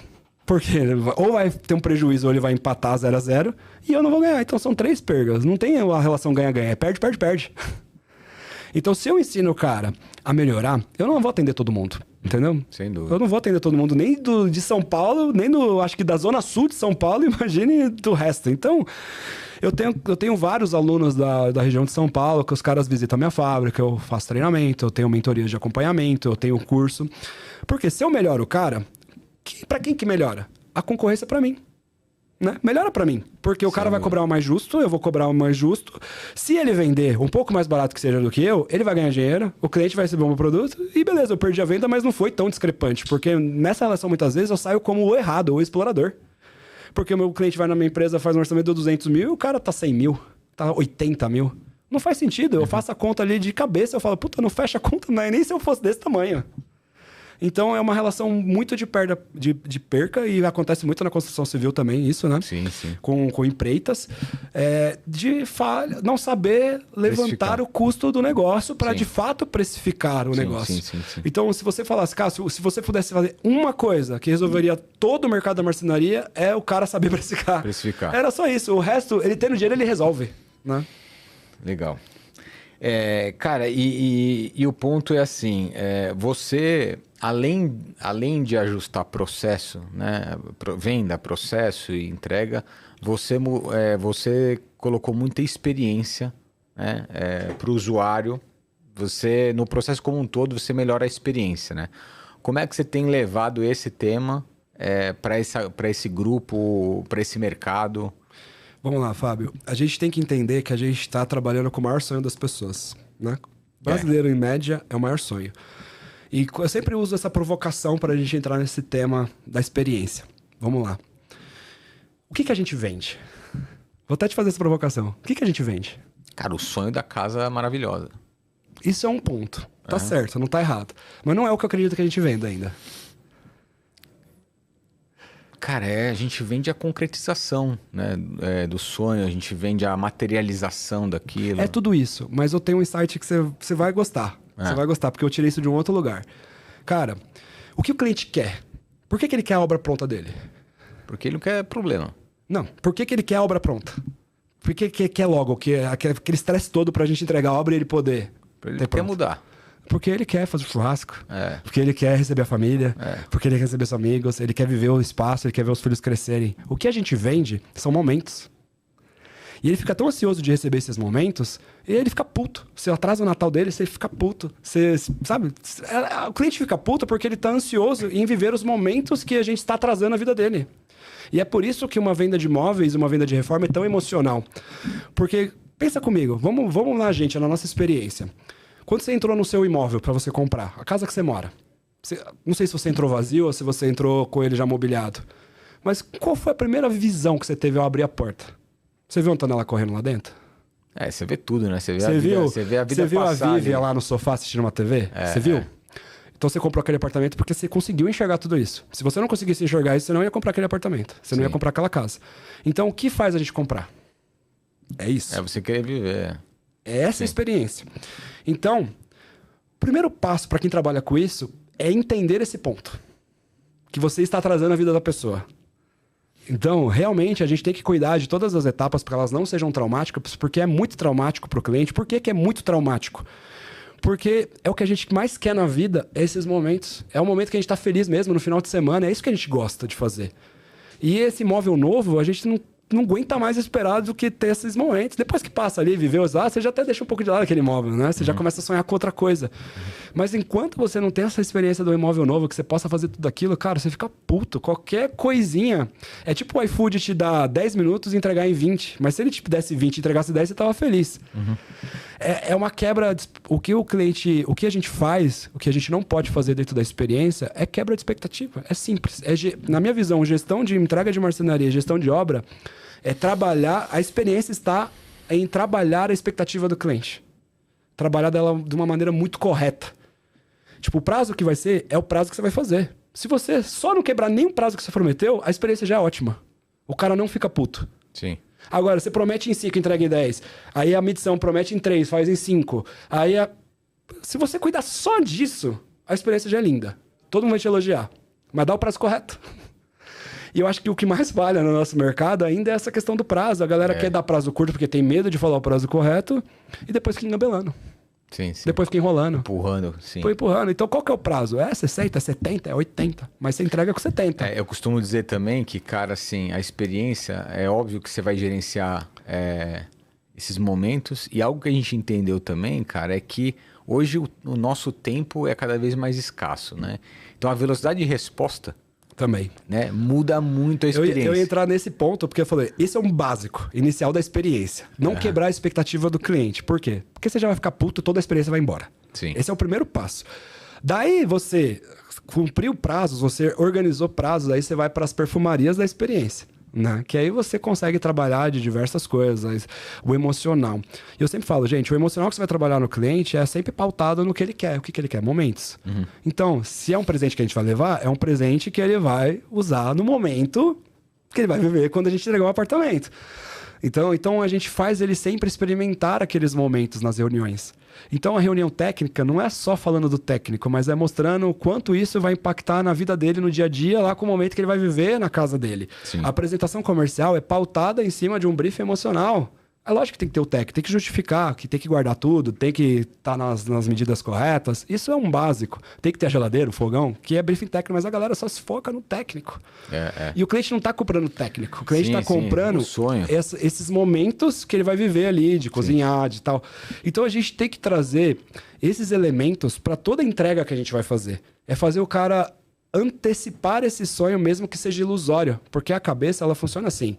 Porque ou vai ter um prejuízo ou ele vai empatar 0-0 e eu não vou ganhar. Então são 3 perdas. Não tem a relação ganha-ganha. É perde, perde, perde. Então se eu ensino o cara a melhorar, eu não vou atender todo mundo. Entendeu? Sem dúvida. Eu não vou atender todo mundo, nem de São Paulo, nem acho que da Zona Sul de São Paulo, imagine do resto. Então, eu tenho vários alunos da região de São Paulo, que os caras visitam a minha fábrica, eu faço treinamento, eu tenho mentorias de acompanhamento, eu tenho curso. Porque se eu melhoro o cara, pra quem que melhora? A concorrência é pra mim. Né? Melhora pra mim, porque o cara vai cobrar o mais justo, eu vou cobrar o mais justo. Se ele vender um pouco mais barato que seja do que eu, ele vai ganhar dinheiro, o cliente vai receber o meu produto e beleza, eu perdi a venda, mas não foi tão discrepante, porque nessa relação muitas vezes eu saio como o errado, o explorador. Porque o meu cliente vai na minha empresa, faz um orçamento de 200 mil e o cara tá 100 mil, tá 80 mil. Não faz sentido, eu faço a conta ali de cabeça, eu falo, puta, não fecha a conta, não é nem se eu fosse desse tamanho. Então, é uma relação muito de perca e acontece muito na construção civil também, isso, né? Sim, sim. Com empreitas, não saber levantar o custo do negócio para, de fato, precificar o negócio. Sim. Então, se você falasse, Cássio, se você pudesse fazer uma coisa que resolveria todo o mercado da marcenaria, é o cara saber precificar. Era só isso. O resto, ele tendo dinheiro, ele resolve, né? Legal. Cara, e o ponto é assim, você, além de ajustar processo, né, venda, processo e entrega, você colocou muita experiência, né, para o usuário. Você, no processo como um todo, você melhora a experiência, né? Como é que você tem levado esse tema para esse grupo, para esse mercado? Vamos lá, Fábio. A gente tem que entender que a gente está trabalhando com o maior sonho das pessoas, né? Brasileiro, em média, é o maior sonho. E eu sempre uso essa provocação para a gente entrar nesse tema da experiência. Vamos lá. O que a gente vende? Vou até te fazer essa provocação. O que a gente vende? Cara, o sonho da casa é maravilhosa. Isso é um ponto. Tá certo, não tá errado. Mas não é o que eu acredito que a gente venda ainda. Cara, a gente vende a concretização, né, do sonho, a gente vende a materialização daquilo. É tudo isso, mas eu tenho um insight que você vai gostar. Você vai gostar, porque eu tirei isso de um outro lugar. Cara, o que o cliente quer? Por que ele quer a obra pronta dele? Porque ele não quer problema. Não, por que ele quer a obra pronta? Por que quer logo? Aquele estresse todo pra gente entregar a obra e ele poder... Ele quer mudar. Porque ele quer fazer churrasco, porque ele quer receber a família, porque ele quer receber os amigos, ele quer viver o espaço, ele quer ver os filhos crescerem. O que a gente vende são momentos. E ele fica tão ansioso de receber esses momentos, e ele fica puto. Você atrasa o Natal dele, você fica puto. Você, sabe? O cliente fica puto porque ele tá ansioso em viver os momentos que a gente está atrasando a vida dele. E é por isso que uma venda de imóveis, uma venda de reforma é tão emocional. Porque, pensa comigo, vamos lá, gente, na nossa experiência. Quando você entrou no seu imóvel para você comprar, a casa que você mora, não sei se você entrou vazio ou se você entrou com ele já mobiliado, mas qual foi a primeira visão que você teve ao abrir a porta? Você viu a Antonella correndo lá dentro? Você vê tudo, né? Você vê a vida Você viu a Vivi ali lá no sofá assistindo uma TV? Você viu? Então você comprou aquele apartamento porque você conseguiu enxergar tudo isso. Se você não conseguisse enxergar isso, você não ia comprar aquele apartamento. Você não ia comprar aquela casa. Então o que faz a gente comprar? É isso. É você querer viver. É essa a experiência. Então, o primeiro passo para quem trabalha com isso é entender esse ponto. Que você está atrasando a vida da pessoa. Então, realmente, a gente tem que cuidar de todas as etapas para que elas não sejam traumáticas, porque é muito traumático para o cliente. Por que é muito traumático? Porque é o que a gente mais quer na vida, é esses momentos. É o momento que a gente está feliz mesmo, no final de semana. É isso que a gente gosta de fazer. E esse imóvel novo, a gente não aguenta mais esperar do que ter esses momentos. Depois que passa ali, viveu lá, você já até deixa um pouco de lado aquele imóvel, né? Você já começa a sonhar com outra coisa. Mas enquanto você não tem essa experiência do imóvel novo, que você possa fazer tudo aquilo, cara, você fica puto. Qualquer coisinha. É tipo o iFood te dá 10 minutos e entregar em 20. Mas se ele te desse 20 e entregasse 10, você tava feliz. É uma quebra... O que a gente faz, o que a gente não pode fazer dentro da experiência, é quebra de expectativa. É simples. Na minha visão, gestão de entrega de marcenaria, gestão de obra, é trabalhar... A experiência está em trabalhar a expectativa do cliente. Trabalhar dela de uma maneira muito correta. Tipo, o prazo que vai ser é o prazo que você vai fazer. Se você só não quebrar nenhum prazo que você prometeu, a experiência já é ótima. O cara não fica puto. Sim. Agora, você promete em 5, entrega em 10. Aí a medição promete em 3, faz em 5. Se você cuidar só disso, a experiência já é linda. Todo mundo vai te elogiar. Mas dá o prazo correto. E eu acho que o que mais falha no nosso mercado ainda é essa questão do prazo. A galera quer dar prazo curto porque tem medo de falar o prazo correto e depois fica engabelando. Sim, sim. Depois fica enrolando. Empurrando, sim. Foi empurrando. Então, qual que é o prazo? É 60, 70, é 80. Mas você entrega com 70. Eu costumo dizer também que, cara, assim, a experiência, é óbvio que você vai gerenciar esses momentos. E algo que a gente entendeu também, cara, é que hoje o nosso tempo é cada vez mais escasso, né? Então, a velocidade de resposta também, né, muda muito a experiência. Eu ia entrar nesse ponto porque eu falei, esse é um básico inicial da experiência. Não quebrar a expectativa do cliente. Por quê? Porque você já vai ficar puto, toda a experiência vai embora. Sim. Esse é o primeiro passo. Daí você cumpriu prazos, você organizou prazos, aí você vai para as perfumarias da experiência. Né? Que aí você consegue trabalhar de diversas coisas, o emocional. E eu sempre falo, gente, o emocional que você vai trabalhar no cliente é sempre pautado no que ele quer. O que ele quer? Momentos. Uhum. Então, se é um presente que a gente vai levar, é um presente que ele vai usar no momento que ele vai viver quando a gente entregar o apartamento. Então a gente faz ele sempre experimentar aqueles momentos nas reuniões. Então a reunião técnica não é só falando do técnico, mas é mostrando o quanto isso vai impactar na vida dele no dia a dia, lá com o momento que ele vai viver na casa dele. Sim. A apresentação comercial é pautada em cima de um briefing emocional. É lógico que tem que ter o técnico, tem que justificar, que tem que guardar tudo, tem que estar nas medidas corretas. Isso é um básico. Tem que ter a geladeira, o fogão, que é briefing técnico, mas a galera só se foca no técnico. E o cliente não está comprando técnico. O cliente está comprando esses momentos que ele vai viver ali, de cozinhar, de tal. Então a gente tem que trazer esses elementos para toda a entrega que a gente vai fazer. É fazer o cara antecipar esse sonho, mesmo que seja ilusório. Porque a cabeça, ela funciona assim.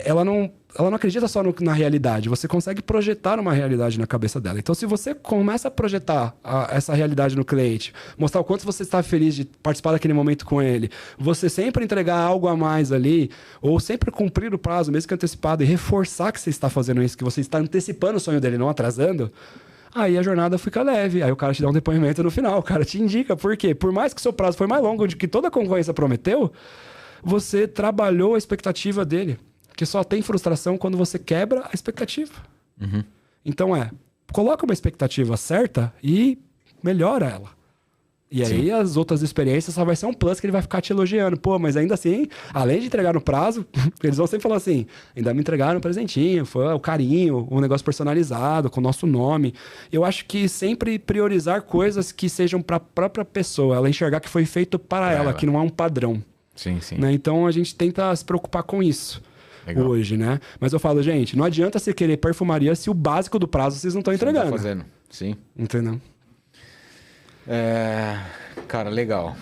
Ela não acredita só na realidade. Você consegue projetar uma realidade na cabeça dela. Então, se você começa a projetar essa realidade no cliente, mostrar o quanto você está feliz de participar daquele momento com ele, você sempre entregar algo a mais ali, ou sempre cumprir o prazo, mesmo que antecipado, e reforçar que você está fazendo isso, que você está antecipando o sonho dele, não atrasando, aí a jornada fica leve. Aí o cara te dá um depoimento no final, o cara te indica. Por quê? Por mais que o seu prazo foi mais longo do que toda a concorrência prometeu, você trabalhou a expectativa dele. Que só tem frustração quando você quebra a expectativa. Uhum. Então coloca uma expectativa certa e melhora ela. E aí as outras experiências só vai ser um plus que ele vai ficar te elogiando. Pô, mas ainda assim, além de entregar no prazo, eles vão sempre falar assim, ainda me entregaram um presentinho, foi o carinho, um negócio personalizado, com o nosso nome. Eu acho que sempre priorizar coisas que sejam para a própria pessoa, ela enxergar que foi feito para ela, que não é um padrão. Sim, sim. Né? Então a gente tenta se preocupar com isso. Legal. Hoje, né? Mas eu falo, gente, não adianta você querer perfumaria se o básico do prazo vocês não estão entregando. Não tá fazendo, sim. Entendeu? Cara, legal.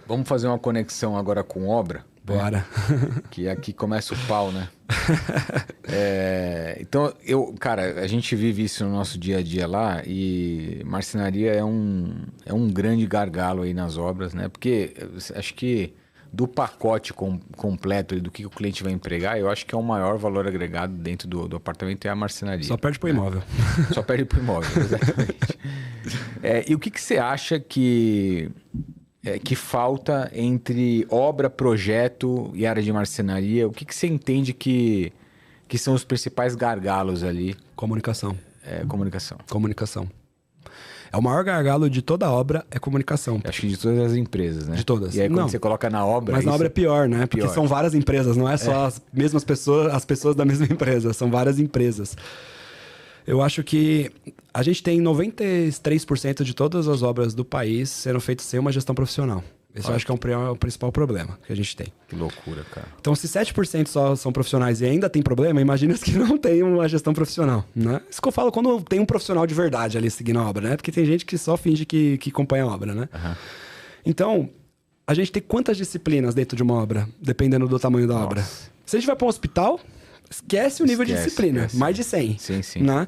Vamos fazer uma conexão agora com obra? Bora. Que aqui começa o pau, né? Então, cara, a gente vive isso no nosso dia a dia lá e marcenaria é um grande gargalo aí nas obras, né? Porque acho que do pacote completo e do que o cliente vai empregar, eu acho que é o maior valor agregado dentro do apartamento é a marcenaria. Só perde pro imóvel. Só perde pro imóvel, exatamente. E o que você acha que falta entre obra, projeto e área de marcenaria? O que você entende que são os principais gargalos ali? Comunicação. Comunicação. O maior gargalo de toda obra é comunicação. Acho que de todas as empresas, né? De todas. E aí quando você coloca na obra... Mas na obra é pior, né? Porque são várias empresas, não é só as mesmas pessoas, as pessoas da mesma empresa. São várias empresas. Eu acho que a gente tem 93% de todas as obras do país sendo feitas sem uma gestão profissional. Esse eu acho que é o principal problema que a gente tem. Que loucura, cara. Então, se 7% só são profissionais e ainda tem problema, imagina os que não tem uma gestão profissional, né? Isso que eu falo quando tem um profissional de verdade ali seguindo a obra, né? Porque tem gente que só finge que acompanha a obra, né? Uhum. Então, a gente tem quantas disciplinas dentro de uma obra, dependendo do tamanho da obra? Se a gente vai para um hospital, esquece o nível de disciplina. Mais de 100. Sim. Né?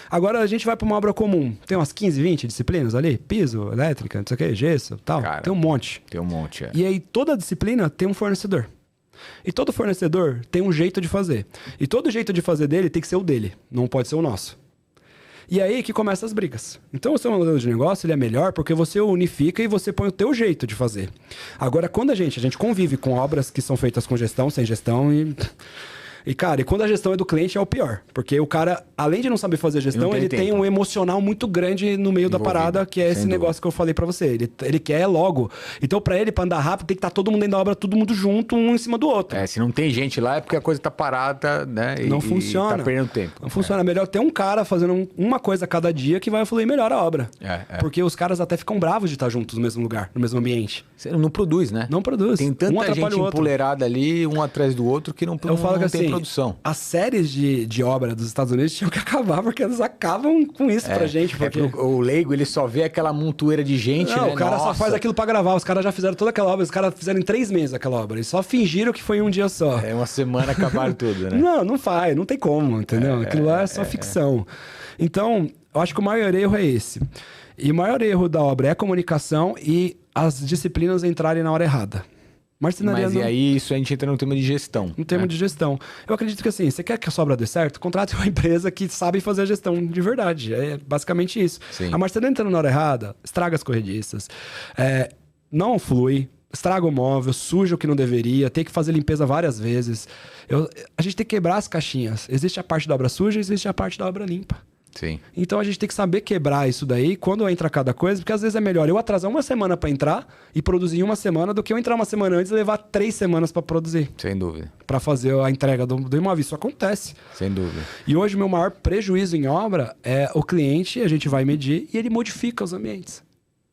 Agora a gente vai para uma obra comum. Tem umas 15, 20 disciplinas ali? Piso, elétrica, não sei o que, gesso, tal. Cara, tem um monte. E aí toda disciplina tem um fornecedor. E todo fornecedor tem um jeito de fazer. E todo jeito de fazer dele tem que ser o dele. Não pode ser o nosso. E aí que começam as brigas. Então o seu modelo de negócio ele é melhor porque você unifica e você põe o teu jeito de fazer. Agora quando a gente convive com obras que são feitas com gestão, sem gestão e... E, cara, e quando a gestão é do cliente é o pior. Porque o cara, além de não saber fazer a gestão, ele tem um emocional muito grande no meio da parada, que é esse negócio que eu falei pra você. Ele quer logo. Então, pra ele, pra andar rápido, tem que estar todo mundo dentro da obra, todo mundo junto, um em cima do outro. Se não tem gente lá, é porque a coisa tá parada, né? Não funciona. E tá perdendo tempo. Não funciona. É melhor ter um cara fazendo uma coisa a cada dia que vai fluir melhor a obra. Porque os caras até ficam bravos de estar juntos no mesmo lugar, no mesmo ambiente. Você não produz, né? Não produz. Tem tanta gente empoleirada ali, um atrás do outro, que não tem produção. As séries de obra dos Estados Unidos tinham que acabar, porque elas acabam com isso pra gente. Porque... o leigo, ele só vê aquela montoeira de gente, não, né? O cara só faz aquilo pra gravar. Os caras já fizeram toda aquela obra. Os caras fizeram em 3 meses aquela obra. Eles só fingiram que foi em um dia só. Uma semana acabaram tudo, né? Não faz. Não tem como, entendeu? Aquilo lá é só ficção. Então, eu acho que o maior erro é esse. E o maior erro da obra é a comunicação e as disciplinas entrarem na hora errada. Mas e aí, isso a gente entra no tema de gestão. No tema de gestão. Eu acredito que assim, você quer que a sua obra dê certo? Contrate uma empresa que sabe fazer a gestão de verdade. É basicamente isso. Sim. A marcenaria entrando na hora errada, estraga as corrediças, não flui, estraga o móvel, suja o que não deveria, tem que fazer limpeza várias vezes. A gente tem que quebrar as caixinhas. Existe a parte da obra suja, existe a parte da obra limpa. Sim. Então a gente tem que saber quebrar isso daí quando entra cada coisa, porque às vezes é melhor eu atrasar uma semana para entrar e produzir em uma semana do que eu entrar uma semana antes e levar 3 semanas para produzir. Sem dúvida. Para fazer a entrega do imóvel. Isso acontece. Sem dúvida. E hoje o meu maior prejuízo em obra é o cliente, a gente vai medir e ele modifica os ambientes.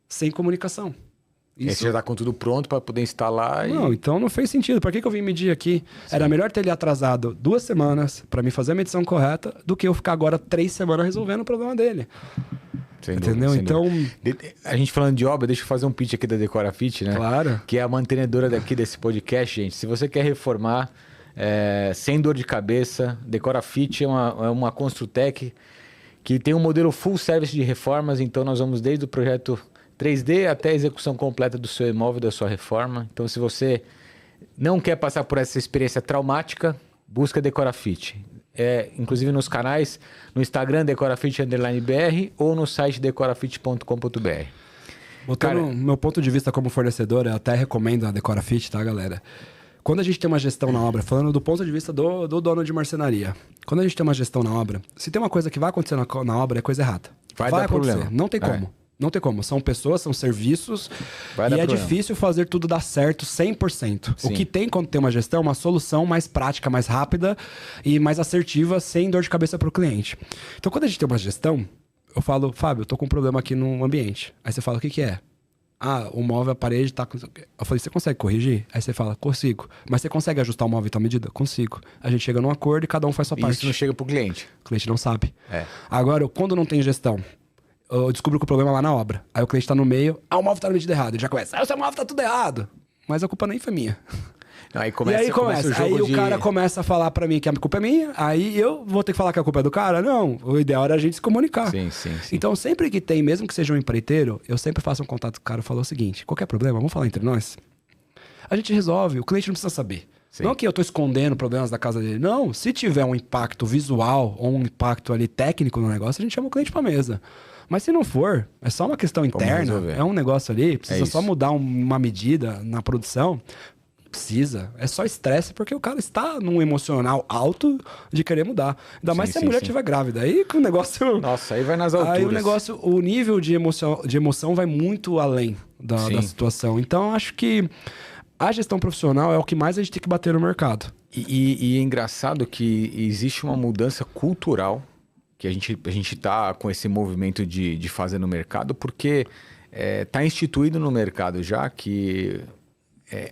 Sem comunicação. Isso. Você já tá com tudo pronto para poder instalar Não, então não fez sentido. Para que eu vim medir aqui? Sim. Era melhor ter ele atrasado 2 semanas para me fazer a medição correta do que eu ficar agora 3 semanas resolvendo o problema dele. Sem Entendeu? Dúvida, então... A gente falando de obra, deixa eu fazer um pitch aqui da Decorafit, né? Claro. Que é a mantenedora daqui desse podcast, gente. Se você quer reformar sem dor de cabeça, Decorafit é uma Construtec que tem um modelo full service de reformas. Então nós vamos desde o projeto 3D até a execução completa do seu imóvel, da sua reforma. Então, se você não quer passar por essa experiência traumática, busca Decorafit. Inclusive nos canais, no Instagram Decorafit_BR ou no site decorafit.com.br. Botando meu ponto de vista como fornecedor, eu até recomendo a Decorafit, tá, galera? Quando a gente tem uma gestão na obra, falando do ponto de vista do dono de marcenaria, quando a gente tem uma gestão na obra, se tem uma coisa que vai acontecer na obra, é coisa errada. Vai dar acontecer. Problema. Não tem como. Não tem como. São pessoas, são serviços. E é difícil fazer tudo dar certo 100%. Sim. O que tem quando tem uma gestão é uma solução mais prática, mais rápida e mais assertiva, sem dor de cabeça para o cliente. Então, quando a gente tem uma gestão, eu falo, Fábio, eu tô com um problema aqui no ambiente. Aí você fala, o que é? Ah, o móvel, a parede tá... Eu falei, você consegue corrigir? Aí você fala, consigo. Mas você consegue ajustar o móvel em tal medida? Consigo. A gente chega num acordo e cada um faz sua parte. Isso não chega pro cliente. O cliente não sabe. Agora, quando não tem gestão, eu descubro que o problema é lá na obra. Aí o cliente tá no meio, o móvel tá na medida errada. Ele já começa, o seu móvel tá tudo errado. Mas a culpa nem foi minha. Não, aí começa o jogo aí o cara começa a falar pra mim que a culpa é minha, aí eu vou ter que falar que a culpa é do cara? Não, o ideal era a gente se comunicar. Sim. Então sempre que tem, mesmo que seja um empreiteiro, eu sempre faço um contato com o cara e falo o seguinte, qualquer problema, vamos falar entre nós? A gente resolve, o cliente não precisa saber. Sim. Não que eu tô escondendo problemas da casa dele. Não, se tiver um impacto visual ou um impacto ali técnico no negócio, a gente chama o cliente pra mesa. Mas se não for, é só uma questão interna, é um negócio ali, precisa só mudar uma medida na produção. Precisa. É só estresse porque o cara está num emocional alto de querer mudar. Ainda mais se a mulher estiver grávida. Aí que o negócio... Nossa, aí vai nas alturas. Aí o nível de emoção vai muito além da situação. Então, acho que a gestão profissional é o que mais a gente tem que bater no mercado. E é engraçado que existe uma mudança cultural que a gente tá com esse movimento de fazer no mercado, porque tá instituído no mercado já que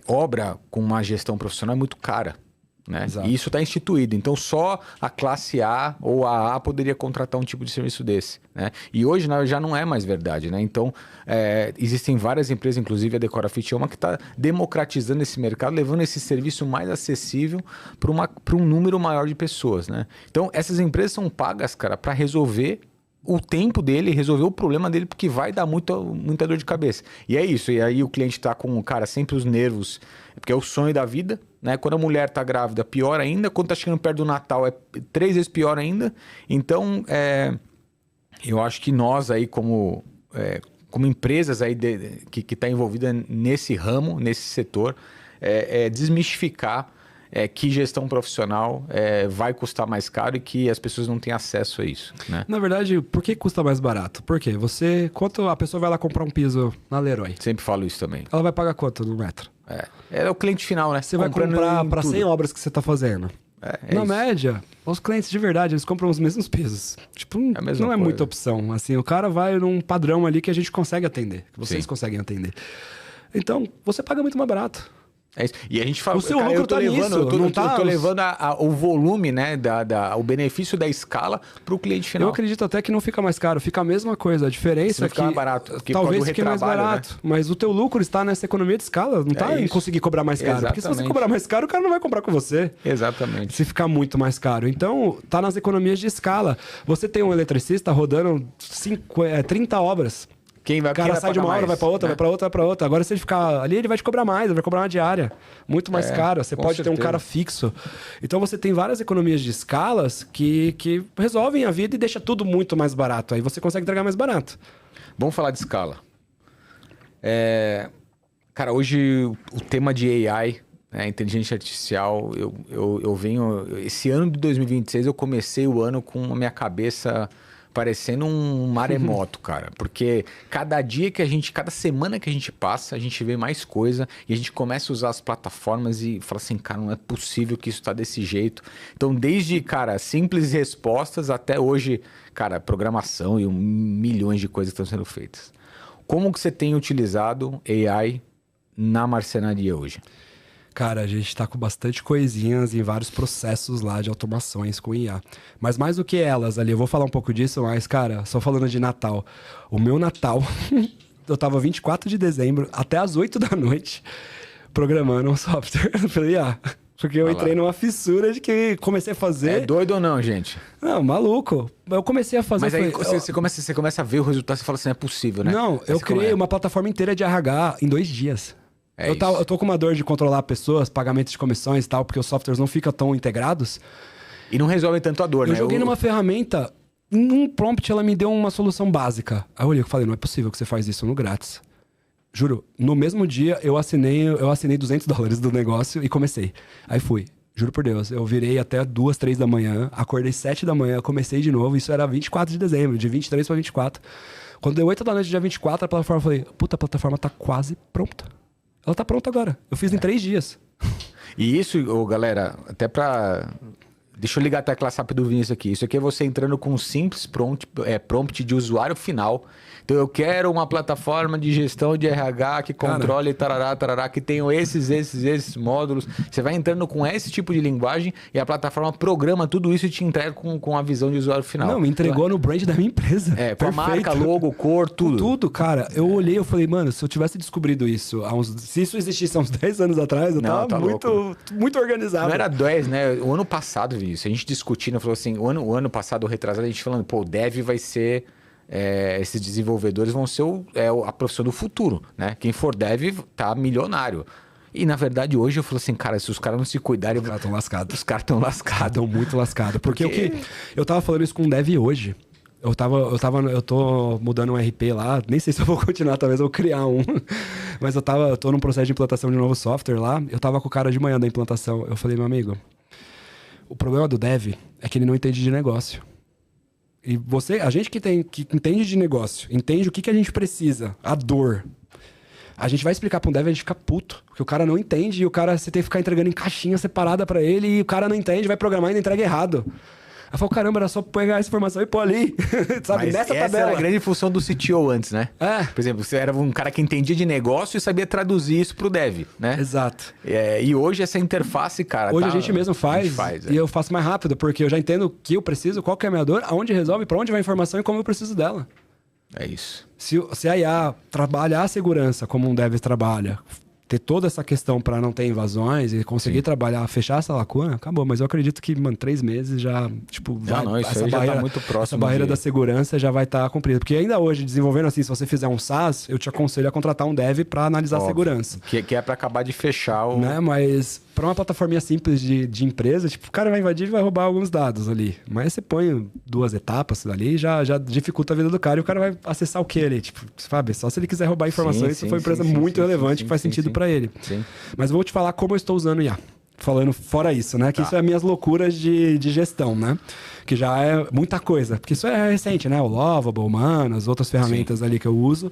obra com uma gestão profissional é muito cara, né? E isso está instituído. Então, só a classe A ou a A poderia contratar um tipo de serviço desse, né? E hoje já não é mais verdade, né? Então, existem várias empresas, inclusive a Decorafit é uma que está democratizando esse mercado, levando esse serviço mais acessível para um número maior de pessoas, né? Então, essas empresas são pagas, cara, para resolver o tempo dele, resolver o problema dele, porque vai dar muita dor de cabeça. E é isso. E aí o cliente tá com, cara, sempre os nervos, porque é o sonho da vida, né? Quando a mulher tá grávida, pior ainda. Quando tá chegando perto do Natal, é 3 vezes pior ainda. Então, eu acho que nós aí, como empresas aí que tá envolvida nesse ramo, nesse setor, desmistificar que gestão profissional vai custar mais caro e que as pessoas não têm acesso a isso, né? Na verdade, por que custa mais barato? Por quê? Quanto a pessoa vai lá comprar um piso na Leroy? Sempre falo isso também. Ela vai pagar quanto no metro? É o cliente final, né? Você vai comprar para 100 obras que você tá fazendo. Na média, os clientes de verdade, eles compram os mesmos pesos. Tipo, não é muita opção. Assim, o cara vai num padrão ali que a gente consegue atender, que vocês conseguem atender. Então, você paga muito mais barato. É isso. E a gente fala, o seu lucro tá nisso. Eu tô levando o volume, né, o benefício da escala para o cliente final. Eu acredito até que não fica mais caro, fica a mesma coisa. A diferença é que mais barato, talvez fique mais barato, né? Mas o teu lucro está nessa economia de escala, não está em conseguir cobrar mais caro. Exatamente. Porque se você cobrar mais caro, o cara não vai comprar com você. Exatamente. Se ficar muito mais caro. Então, tá nas economias de escala. Você tem um eletricista rodando 30 obras. Quem vai, o cara sai de uma hora, vai para outra, né? Vai para outra, vai para outra. Agora, se ele ficar ali, ele vai te cobrar mais, ele vai cobrar uma diária muito mais cara. Você pode ter um cara fixo. Então, você tem várias economias de escalas que resolvem a vida e deixa tudo muito mais barato. Aí você consegue entregar mais barato. Vamos falar de escala. Cara, hoje o tema de AI, inteligência artificial, eu venho... Esse ano de 2026, eu comecei o ano com a minha cabeça... parecendo um maremoto, cara. Porque cada semana que a gente passa, a gente vê mais coisa e a gente começa a usar as plataformas e fala assim, cara, não é possível que isso tá desse jeito. Então, desde, cara, simples respostas até hoje, cara, programação e milhões de coisas estão sendo feitas. Como que você tem utilizado AI na marcenaria hoje? Cara, a gente tá com bastante coisinhas em vários processos lá de automações com IA. Mas mais do que elas ali, eu vou falar um pouco disso, mas, cara, só falando de Natal. O meu Natal, eu tava 24 de dezembro, até as 8 da noite, programando um software pela IA. Porque eu entrei numa fissura de que comecei a fazer... É doido ou não, gente? Não, maluco. Eu comecei a fazer... Mas aí você começa a ver o resultado e você fala assim, não é possível, né? Não, eu criei uma plataforma inteira de RH em 2 dias. Eu tô com uma dor de controlar pessoas, pagamentos de comissões e tal, porque os softwares não ficam tão integrados. E não resolvem tanto a dor, né? Eu joguei numa ferramenta, num prompt ela me deu uma solução básica. Aí eu olhei e falei, não é possível que você faz isso no grátis. Juro, no mesmo dia eu assinei $200 do negócio e comecei. Aí fui. Juro por Deus, eu virei até 2, 3 da manhã, acordei 7 da manhã, comecei de novo, isso era 24 de dezembro, de 23 para 24. Quando deu 8 da noite, dia 24, a plataforma, eu falei, puta, a plataforma tá quase pronta. Ela tá pronta agora. Eu fiz em 3 dias. E isso, galera, até pra... Deixa eu ligar até a classe rápida do Vinícius aqui. Isso aqui é você entrando com um simples prompt de usuário final. Então, eu quero uma plataforma de gestão de RH que controle tarará, que tenham esses módulos. Você vai entrando com esse tipo de linguagem e a plataforma programa tudo isso e te entrega com a visão de usuário final. Não, me entregou no brand da minha empresa. Com a marca, logo, cor, tudo. Tudo, cara. Eu olhei e falei, mano, se eu tivesse descobrido isso, se isso existisse há uns 10 anos atrás, eu tava muito organizado. Não era 10, né? O ano passado, Vinícius, a gente discutindo, falou assim, o ano passado, retrasado, a gente falando, pô, o dev vai ser... esses desenvolvedores vão ser a profissão do futuro, né? Quem for dev tá milionário. E, na verdade, hoje eu falo assim, cara, se os caras não se cuidarem... Os caras estão lascados. Os caras estão lascados. Estão muito lascados. Porque eu tava falando isso com um dev hoje. Eu tô mudando um RP lá, nem sei se eu vou continuar, talvez eu vou criar um. Mas eu tô num processo de implantação de um novo software lá. Eu tava com o cara de manhã da implantação. Eu falei, meu amigo, o problema do dev é que ele não entende de negócio. E a gente que entende de negócio, entende o que a gente precisa, a dor. A gente vai explicar pra um dev e a gente fica puto. Porque o cara não entende e você tem que ficar entregando em caixinha separada pra ele e o cara não entende, vai programar e ainda entrega errado. Aí eu falo, caramba, era só pegar essa informação e pôr ali, sabe? Mas nessa essa tabela. era a grande função do CTO antes, né? Por exemplo, você era um cara que entendia de negócio e sabia traduzir isso pro dev, né? Exato. E hoje essa interface, cara... Hoje a gente mesmo faz e eu faço mais rápido, porque eu já entendo o que eu preciso, qual que é a minha dor, aonde resolve, pra onde vai a informação e como eu preciso dela. É isso. Se a IA trabalhar a segurança como um dev trabalha, ter toda essa questão para não ter invasões e conseguir trabalhar, fechar essa lacuna, acabou. Mas eu acredito que, 3 meses já, essa barreira, já tá muito próximo. Essa barreira da segurança já vai estar cumprida. Porque ainda hoje, desenvolvendo assim, se você fizer um SaaS, eu te aconselho a contratar um dev para analisar a segurança. Que é para acabar de fechar o... Né? Mas para uma plataforminha simples de empresa, o cara vai invadir e vai roubar alguns dados ali. Mas você põe 2 etapas ali, já dificulta a vida do cara e o cara vai acessar o quê ali? Sabe? Só se ele quiser roubar informações, isso foi uma empresa muito relevante que faz sentido para ele. Sim. Mas eu vou te falar como eu estou usando IA. falando fora isso, né? Que isso é minhas loucuras de gestão, né? Que já é muita coisa. Porque isso é recente, né? O Lovable, Humanas, outras ferramentas ali que eu uso.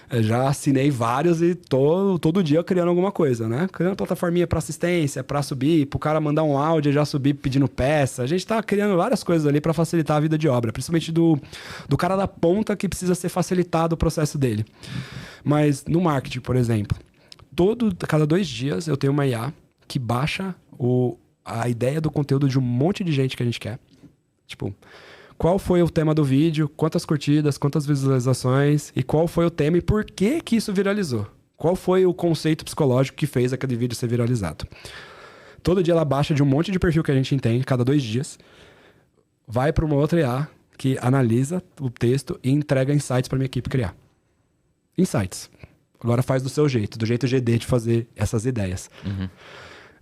Eu já assinei vários e tô todo dia criando alguma coisa, né? Criando plataforminha para assistência, para subir, pro cara mandar um áudio e já subir pedindo peça. A gente tá criando várias coisas ali para facilitar a vida de obra, principalmente do cara da ponta que precisa ser facilitado o processo dele. Mas no marketing, por exemplo, cada 2 dias eu tenho uma IA que baixa a ideia do conteúdo de um monte de gente que a gente quer. Tipo, qual foi o tema do vídeo, quantas curtidas, quantas visualizações e qual foi o tema e por que isso viralizou. Qual foi o conceito psicológico que fez aquele vídeo ser viralizado. Todo dia ela baixa de um monte de perfil que a gente entende, cada 2 dias, vai para uma outra IA que analisa o texto e entrega insights para minha equipe criar. Insights. Agora faz do seu jeito, do jeito GD de fazer essas ideias. Uhum.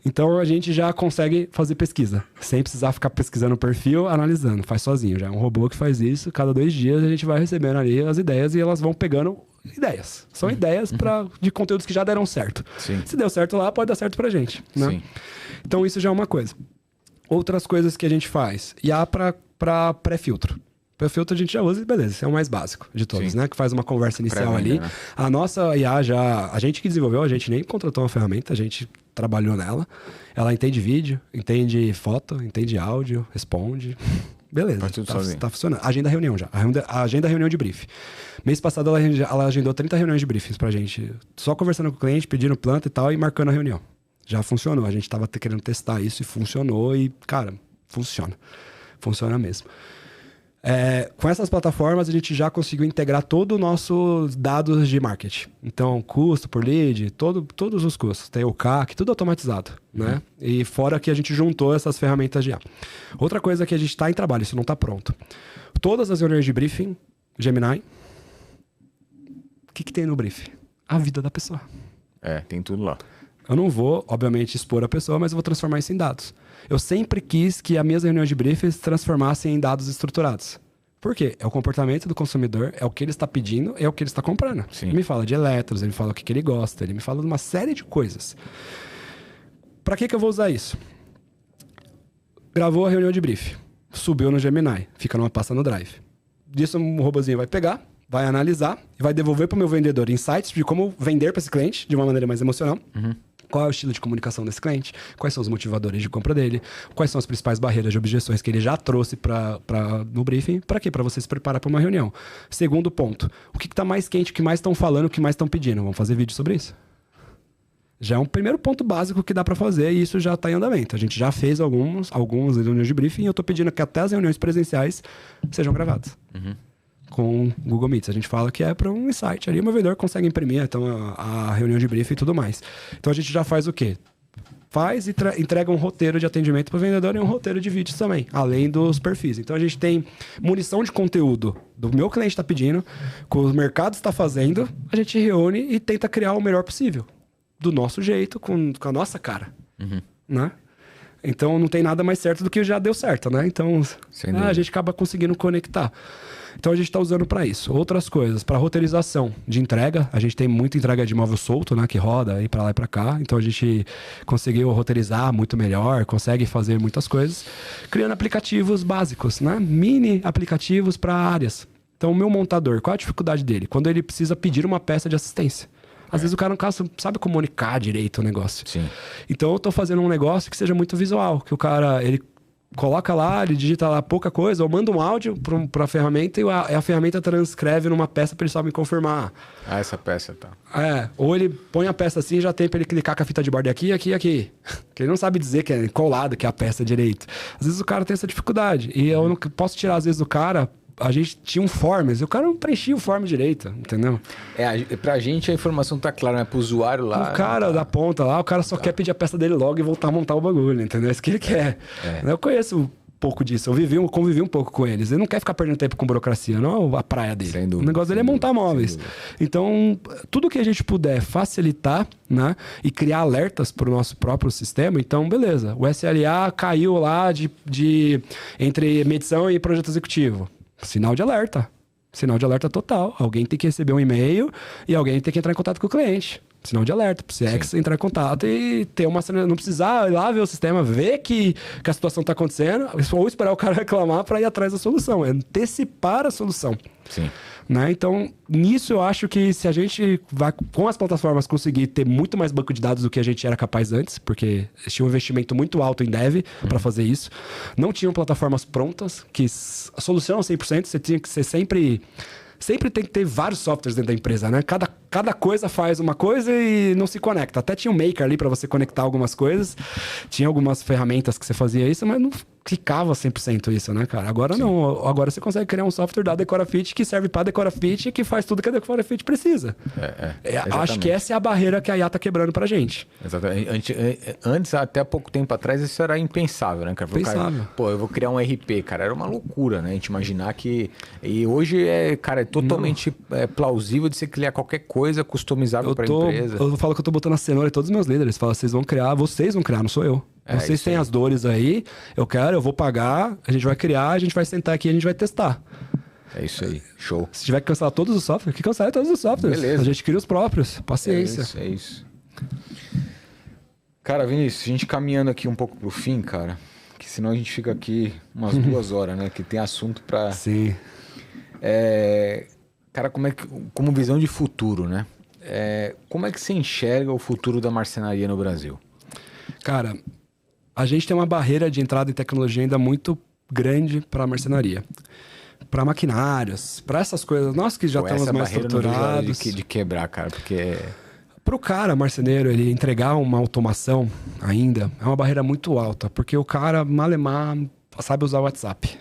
Então a gente já consegue fazer pesquisa, sem precisar ficar pesquisando o perfil, analisando, faz sozinho. Já é um robô que faz isso, cada 2 dias a gente vai recebendo ali as ideias e elas vão pegando ideias. São ideias de conteúdos que já deram certo. Sim. Se deu certo lá, pode dar certo pra gente. Né? Sim. Então isso já é uma coisa. Outras coisas que a gente faz, IA para pré-filtro. Pré-filtro a gente já usa e beleza, esse é o mais básico de todos, né? Que faz uma conversa inicial ali. Né? A nossa IA a gente que desenvolveu, a gente nem contratou uma ferramenta, a gente trabalhou nela. Ela entende vídeo, entende foto, entende áudio, responde. Beleza, tá funcionando. Agenda reunião já. Agenda reunião de brief. Mês passado ela agendou 30 reuniões de briefings pra gente. Só conversando com o cliente, pedindo planta e tal e marcando a reunião. Já funcionou. A gente tava querendo testar isso e funcionou e, cara, funciona. Funciona mesmo. Com essas plataformas, a gente já conseguiu integrar todo o nosso dados de marketing. Então, custo por lead, todos os custos. Tem o CAC, tudo automatizado, né? E fora que a gente juntou essas ferramentas de IA. Outra coisa que a gente está em trabalho, isso não está pronto. Todas as reuniões de briefing, Gemini, o que tem no briefing? A vida da pessoa. Tem tudo lá. Eu não vou, obviamente, expor a pessoa, mas eu vou transformar isso em dados. Eu sempre quis que as minhas reuniões de briefing se transformassem em dados estruturados. Por quê? É o comportamento do consumidor, é o que ele está pedindo, é o que ele está comprando. Sim. Ele me fala de eletros, ele me fala o que ele gosta, ele me fala de uma série de coisas. Para que eu vou usar isso? Gravou a reunião de briefing, subiu no Gemini, fica numa pasta no Drive. Disso um robozinho vai pegar, vai analisar e vai devolver para o meu vendedor insights de como vender para esse cliente de uma maneira mais emocional. Qual é o estilo de comunicação desse cliente? Quais são os motivadores de compra dele? Quais são as principais barreiras de objeções que ele já trouxe no briefing? Para quê? Para você se preparar para uma reunião. Segundo ponto, o que está mais quente, o que mais estão falando, o que mais estão pedindo? Vamos fazer vídeo sobre isso? Já é um primeiro ponto básico que dá para fazer e isso já está em andamento. A gente já fez algumas reuniões de briefing e eu estou pedindo que até as reuniões presenciais sejam gravadas. Com Google Meets. A gente fala que é para um insight ali, o meu vendedor consegue imprimir então, a reunião de briefing e tudo mais. Então a gente já faz o quê? Faz e entrega um roteiro de atendimento para o vendedor e um roteiro de vídeos também, além dos perfis. Então a gente tem munição de conteúdo do meu cliente está pedindo, que o mercado está fazendo, a gente reúne e tenta criar o melhor possível. Do nosso jeito, com a nossa cara. Né? Então não tem nada mais certo do que já deu certo, né? Então a gente acaba conseguindo conectar. Então a gente está usando para isso. Outras coisas, para roteirização de entrega, a gente tem muita entrega de móvel solto, né, que roda aí para lá e para cá. Então a gente conseguiu roteirizar muito melhor, consegue fazer muitas coisas, criando aplicativos básicos, né? Mini aplicativos para áreas. Então o meu montador, qual é a dificuldade dele? Quando ele precisa pedir uma peça de assistência. Às vezes o cara não sabe comunicar direito o negócio. Sim. Então eu estou fazendo um negócio que seja muito visual, que o cara ele coloca lá, ele digita lá pouca coisa, ou manda um áudio para a ferramenta e a ferramenta transcreve numa peça para ele só me confirmar. Essa peça tá. Ou ele põe a peça assim e já tem para ele clicar com a fita de bordo aqui. Que ele não sabe dizer que é colado que é a peça direito. Às vezes o cara tem essa dificuldade. E eu não posso tirar, às vezes, do cara. A gente tinha um forms, e o cara não preenchia o form direito, entendeu? Pra gente a informação tá clara, mas pro usuário lá... O cara da ponta lá, o cara só quer pedir a peça dele logo e voltar a montar o bagulho, entendeu? É isso que ele quer. Eu conheço um pouco disso, eu convivi um pouco com eles. Ele não quer ficar perdendo tempo com burocracia, não é a praia dele. Sem dúvida, o negócio dele é montar móveis. Então, tudo que a gente puder facilitar, né? E criar alertas pro nosso próprio sistema, então, beleza. O SLA caiu lá entre medição e projeto executivo. Sinal de alerta. Sinal de alerta total. Alguém tem que receber um e-mail e alguém tem que entrar em contato com o cliente. Sinal de alerta, pro CX entrar em contato e ter uma... Não precisar ir lá ver o sistema, ver que a situação tá acontecendo, ou esperar o cara reclamar para ir atrás da solução. É antecipar a solução. Sim. Né? Então, nisso eu acho que se a gente vai, com as plataformas, conseguir ter muito mais banco de dados do que a gente era capaz antes, porque tinha um investimento muito alto em dev para fazer isso. Não tinham plataformas prontas que solucionam 100%, você tinha que ser sempre tem que ter vários softwares dentro da empresa, né? Cada coisa faz uma coisa e não se conecta. Até tinha um maker ali para você conectar algumas coisas. Tinha algumas ferramentas que você fazia isso, mas não ficava 100% isso, né, cara? Agora não. Agora você consegue criar um software da Decorafit que serve para Decorafit e que faz tudo que a Decorafit precisa. Acho que essa é a barreira que a IA tá quebrando pra gente. Exatamente. Antes, até há pouco tempo atrás, isso era impensável, né, cara? Impensável. Pô, eu vou criar um RP, cara. Era uma loucura, né? A gente imaginar que... E hoje, cara, é totalmente plausível de você criar qualquer coisa customizável pra empresa. Eu falo que eu tô botando a cenoura em todos os meus líderes. Falo, vocês vão criar, não sou eu. Vocês têm as dores aí, eu vou pagar, a gente vai criar, a gente vai sentar aqui e a gente vai testar. É isso aí, show. Se tiver que cancelar todos os softwares, que cancele todos os softwares. Beleza. A gente cria os próprios, paciência. É isso. Cara, Vinícius, a gente caminhando aqui um pouco pro fim, cara, que senão a gente fica aqui umas 2 horas, né? Que tem assunto pra... Sim. Cara, como visão de futuro, né? Como é que você enxerga o futuro da marcenaria no Brasil? Cara, a gente tem uma barreira de entrada em tecnologia ainda muito grande para a marcenaria. Para maquinários, para essas coisas. Nós que já estamos mais estruturados. De quebrar, cara, porque... Para o cara, marceneiro, ele entregar uma automação ainda é uma barreira muito alta. Porque o cara, malemar, sabe usar o WhatsApp.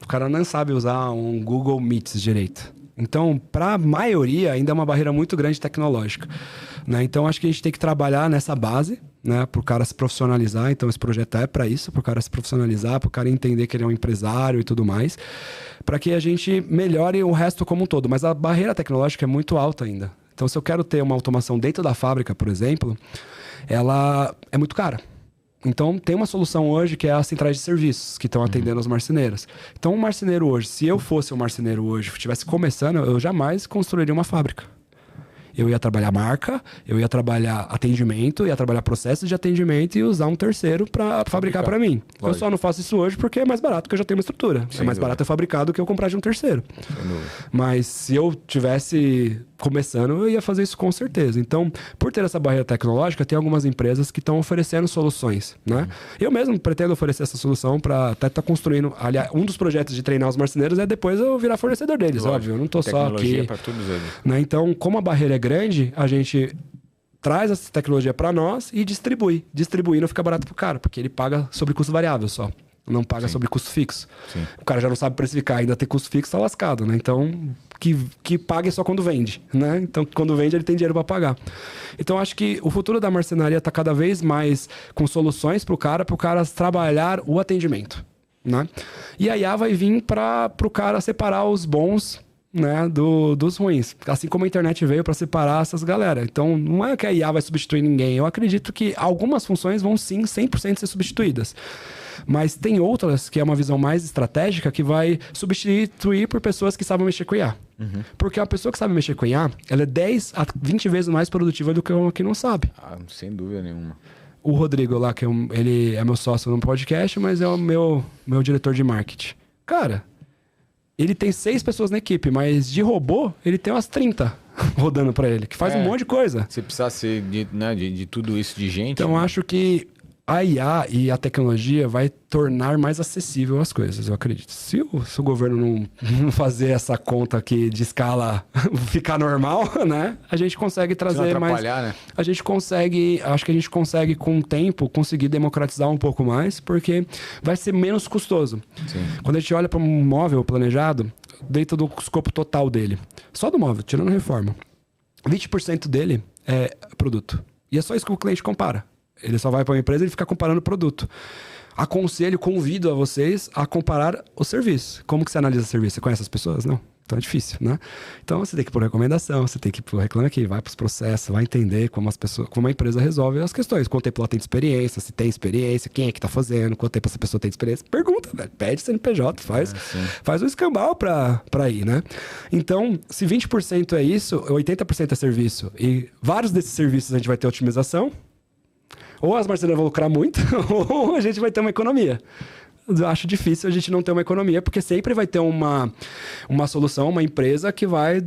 O cara não sabe usar um Google Meets direito. Então, para a maioria, ainda é uma barreira muito grande tecnológica. Né? Então, acho que a gente tem que trabalhar nessa base, né? Para o cara se profissionalizar. Então, esse projeto é para isso, para o cara se profissionalizar, para o cara entender que ele é um empresário e tudo mais, para que a gente melhore o resto como um todo. Mas a barreira tecnológica é muito alta ainda. Então, se eu quero ter uma automação dentro da fábrica, por exemplo, ela é muito cara. Então, tem uma solução hoje que é as centrais de serviços, que estão atendendo os marceneiros. Então, um marceneiro hoje, se eu fosse um marceneiro hoje, estivesse começando, eu jamais construiria uma fábrica. Eu ia trabalhar marca, eu ia trabalhar atendimento, ia trabalhar processos de atendimento e usar um terceiro para fabricar para mim. Lógico. Eu só não faço isso hoje porque é mais barato, porque eu já tenho uma estrutura. É mais barato eu fabricar do que eu comprar de um terceiro. Mas se eu tivesse começando, eu ia fazer isso com certeza. Então, por ter essa barreira tecnológica, tem algumas empresas que estão oferecendo soluções, né? Eu mesmo pretendo oferecer essa solução para até estar construindo. Aliás, um dos projetos de treinar os marceneiros é depois eu virar fornecedor deles, lógico. Óbvio. Eu não estou só aqui. Para todos eles. Né? Então, como a barreira é grande, a gente traz essa tecnologia para nós e distribui. Distribuindo fica barato pro cara, porque ele paga sobre custo variável só. Não paga sobre custo fixo. Sim. O cara já não sabe precificar, ainda tem custo fixo, tá lascado, né? Então, que pague só quando vende, né? Então, quando vende, ele tem dinheiro para pagar. Então, acho que o futuro da marcenaria tá cada vez mais com soluções pro cara trabalhar o atendimento, né? E a IA vai vir pro cara separar os bons, né, dos ruins. Assim como a internet veio para separar essas galera. Então, não é que a IA vai substituir ninguém. Eu acredito que algumas funções vão sim 100% ser substituídas. Mas tem outras que é uma visão mais estratégica que vai substituir por pessoas que sabem mexer com IA. Porque a pessoa que sabe mexer com IA, ela é 10 a 20 vezes mais produtiva do que uma que não sabe. Sem dúvida nenhuma. O Rodrigo lá, que ele é meu sócio no podcast, mas é o meu diretor de marketing. Cara, ele tem 6 pessoas na equipe, mas de robô, ele tem umas 30 rodando para ele, que faz um monte de coisa. Você precisa ser de tudo isso de gente. Então, acho que a IA e a tecnologia vai tornar mais acessível as coisas, eu acredito. Se o governo não fazer essa conta aqui de escala ficar normal, né? A gente consegue trazer mais... né? A gente consegue... Acho que a gente consegue, com o tempo, conseguir democratizar um pouco mais, porque vai ser menos custoso. Sim. Quando a gente olha para um móvel planejado, dentro do escopo total dele, só do móvel, tirando a reforma, 20% dele é produto. E é só isso que o cliente compara. Ele só vai para uma empresa e fica comparando produto. aconselho, convido a vocês a comparar o serviço. Como que você analisa o serviço? Você conhece as pessoas? Não. Então é difícil, né? Então você tem que ir por recomendação, você tem que ir por reclame aqui, vai para os processos, vai entender como as pessoas, como a empresa resolve as questões. Quanto tempo ela tem de experiência, se tem experiência, quem é que tá fazendo, quanto tempo essa pessoa tem de experiência. Pergunta, velho. Pede CNPJ, faz um escambau para ir, né? Então, se 20% é isso, 80% é serviço, e vários desses serviços a gente vai ter otimização, ou as marcenarias vão lucrar muito, ou a gente vai ter uma economia. Eu acho difícil a gente não ter uma economia, porque sempre vai ter uma solução, uma empresa que vai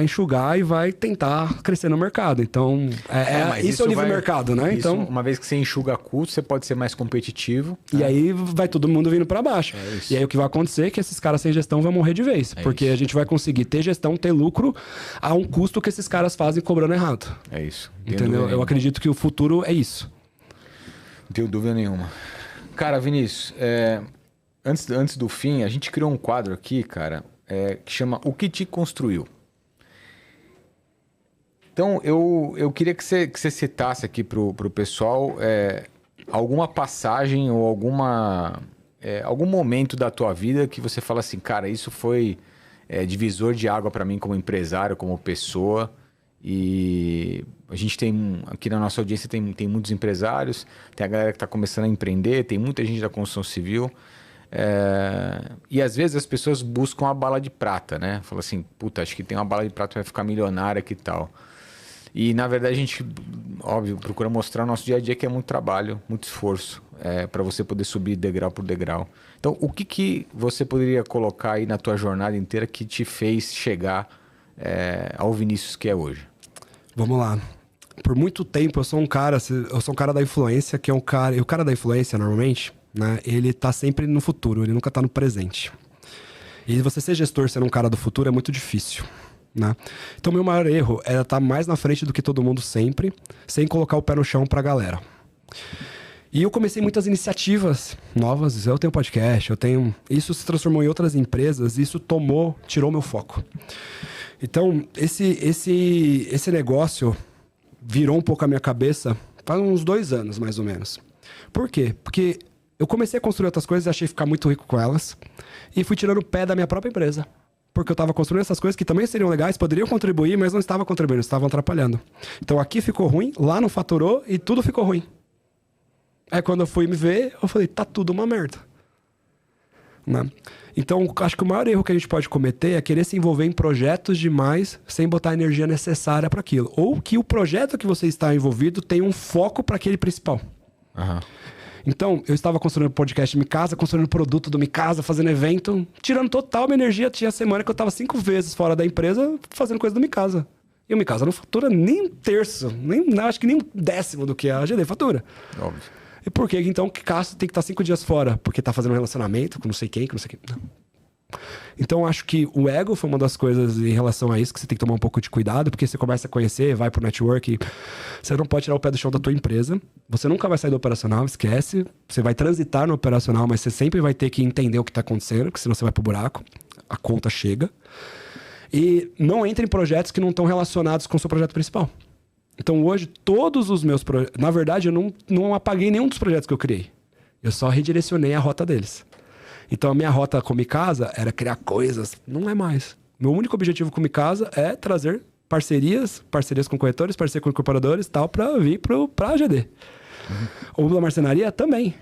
enxugar e vai tentar crescer no mercado. Então, isso é o livre mercado, né? Isso, então, uma vez que você enxuga custo, você pode ser mais competitivo. E aí vai todo mundo vindo para baixo. E aí o que vai acontecer é que esses caras sem gestão vão morrer de vez. Porque a gente vai conseguir ter gestão, ter lucro a um custo que esses caras fazem cobrando errado. É isso. Entendeu? Eu acredito que o futuro é isso. Não tenho dúvida nenhuma. Cara, Vinícius, antes do fim, a gente criou um quadro aqui, cara, que chama O que te construiu? Então, eu queria que você citasse aqui pro pessoal alguma passagem ou algum momento da tua vida que você fala assim, cara, isso foi divisor de água para mim como empresário, como pessoa. E a gente tem, aqui na nossa audiência, tem muitos empresários, tem a galera que está começando a empreender, tem muita gente da construção civil. E às vezes as pessoas buscam a bala de prata, né? Fala assim, puta, acho que tem uma bala de prata, vai ficar milionária, que tal? E na verdade a gente, óbvio, procura mostrar o nosso dia a dia que é muito trabalho, muito esforço, para você poder subir degrau por degrau. Então, o que você poderia colocar aí na tua jornada inteira que te fez chegar ao Vinícius que é hoje? Vamos lá. Por muito tempo eu sou um cara da influência, que é um cara... E o cara da influência, normalmente, né? Ele tá sempre no futuro, ele nunca tá no presente. E você ser gestor sendo um cara do futuro é muito difícil, né? Então meu maior erro era estar mais na frente do que todo mundo sempre, sem colocar o pé no chão pra galera. E eu comecei muitas iniciativas novas, eu tenho podcast, isso se transformou em outras empresas, isso tirou meu foco. Então, esse negócio virou um pouco a minha cabeça faz uns 2 anos, mais ou menos. Por quê? Porque eu comecei a construir outras coisas, achei ficar muito rico com elas, e fui tirando o pé da minha própria empresa. Porque eu estava construindo essas coisas que também seriam legais, poderiam contribuir, mas não estavam contribuindo, estavam atrapalhando. Então, aqui ficou ruim, lá não faturou, e tudo ficou ruim. Aí, quando eu fui me ver, eu falei, tá tudo uma merda. Né? Então, acho que o maior erro que a gente pode cometer é querer se envolver em projetos demais sem botar a energia necessária para aquilo. Ou que o projeto que você está envolvido tenha um foco para aquele principal. Uhum. Então, eu estava construindo podcast do Micasa, construindo produto do Micasa, fazendo evento, tirando total minha energia. Tinha semana que eu estava 5 vezes fora da empresa fazendo coisa do Micasa. E o Micasa não fatura nem 1/3, acho que nem 1/10 do que a AGD fatura. Óbvio. E por que então que Cássio tem que estar 5 dias fora? Porque tá fazendo um relacionamento com não sei quem, Não. Então, acho que o ego foi uma das coisas em relação a isso que você tem que tomar um pouco de cuidado, porque você começa a conhecer, vai pro network, você não pode tirar o pé do chão da tua empresa, você nunca vai sair do operacional, esquece, você vai transitar no operacional, mas você sempre vai ter que entender o que tá acontecendo, porque senão você vai pro buraco, a conta chega. E não entre em projetos que não estão relacionados com o seu projeto principal. Então, hoje, todos os meus projetos... Na verdade, eu não apaguei nenhum dos projetos que eu criei. Eu só redirecionei a rota deles. Então, a minha rota com Micasa era criar coisas. Não é mais. Meu único objetivo com Micasa é trazer parcerias com corretores, parceria com incorporadores e tal, para vir pra AGD. Ou da marcenaria também.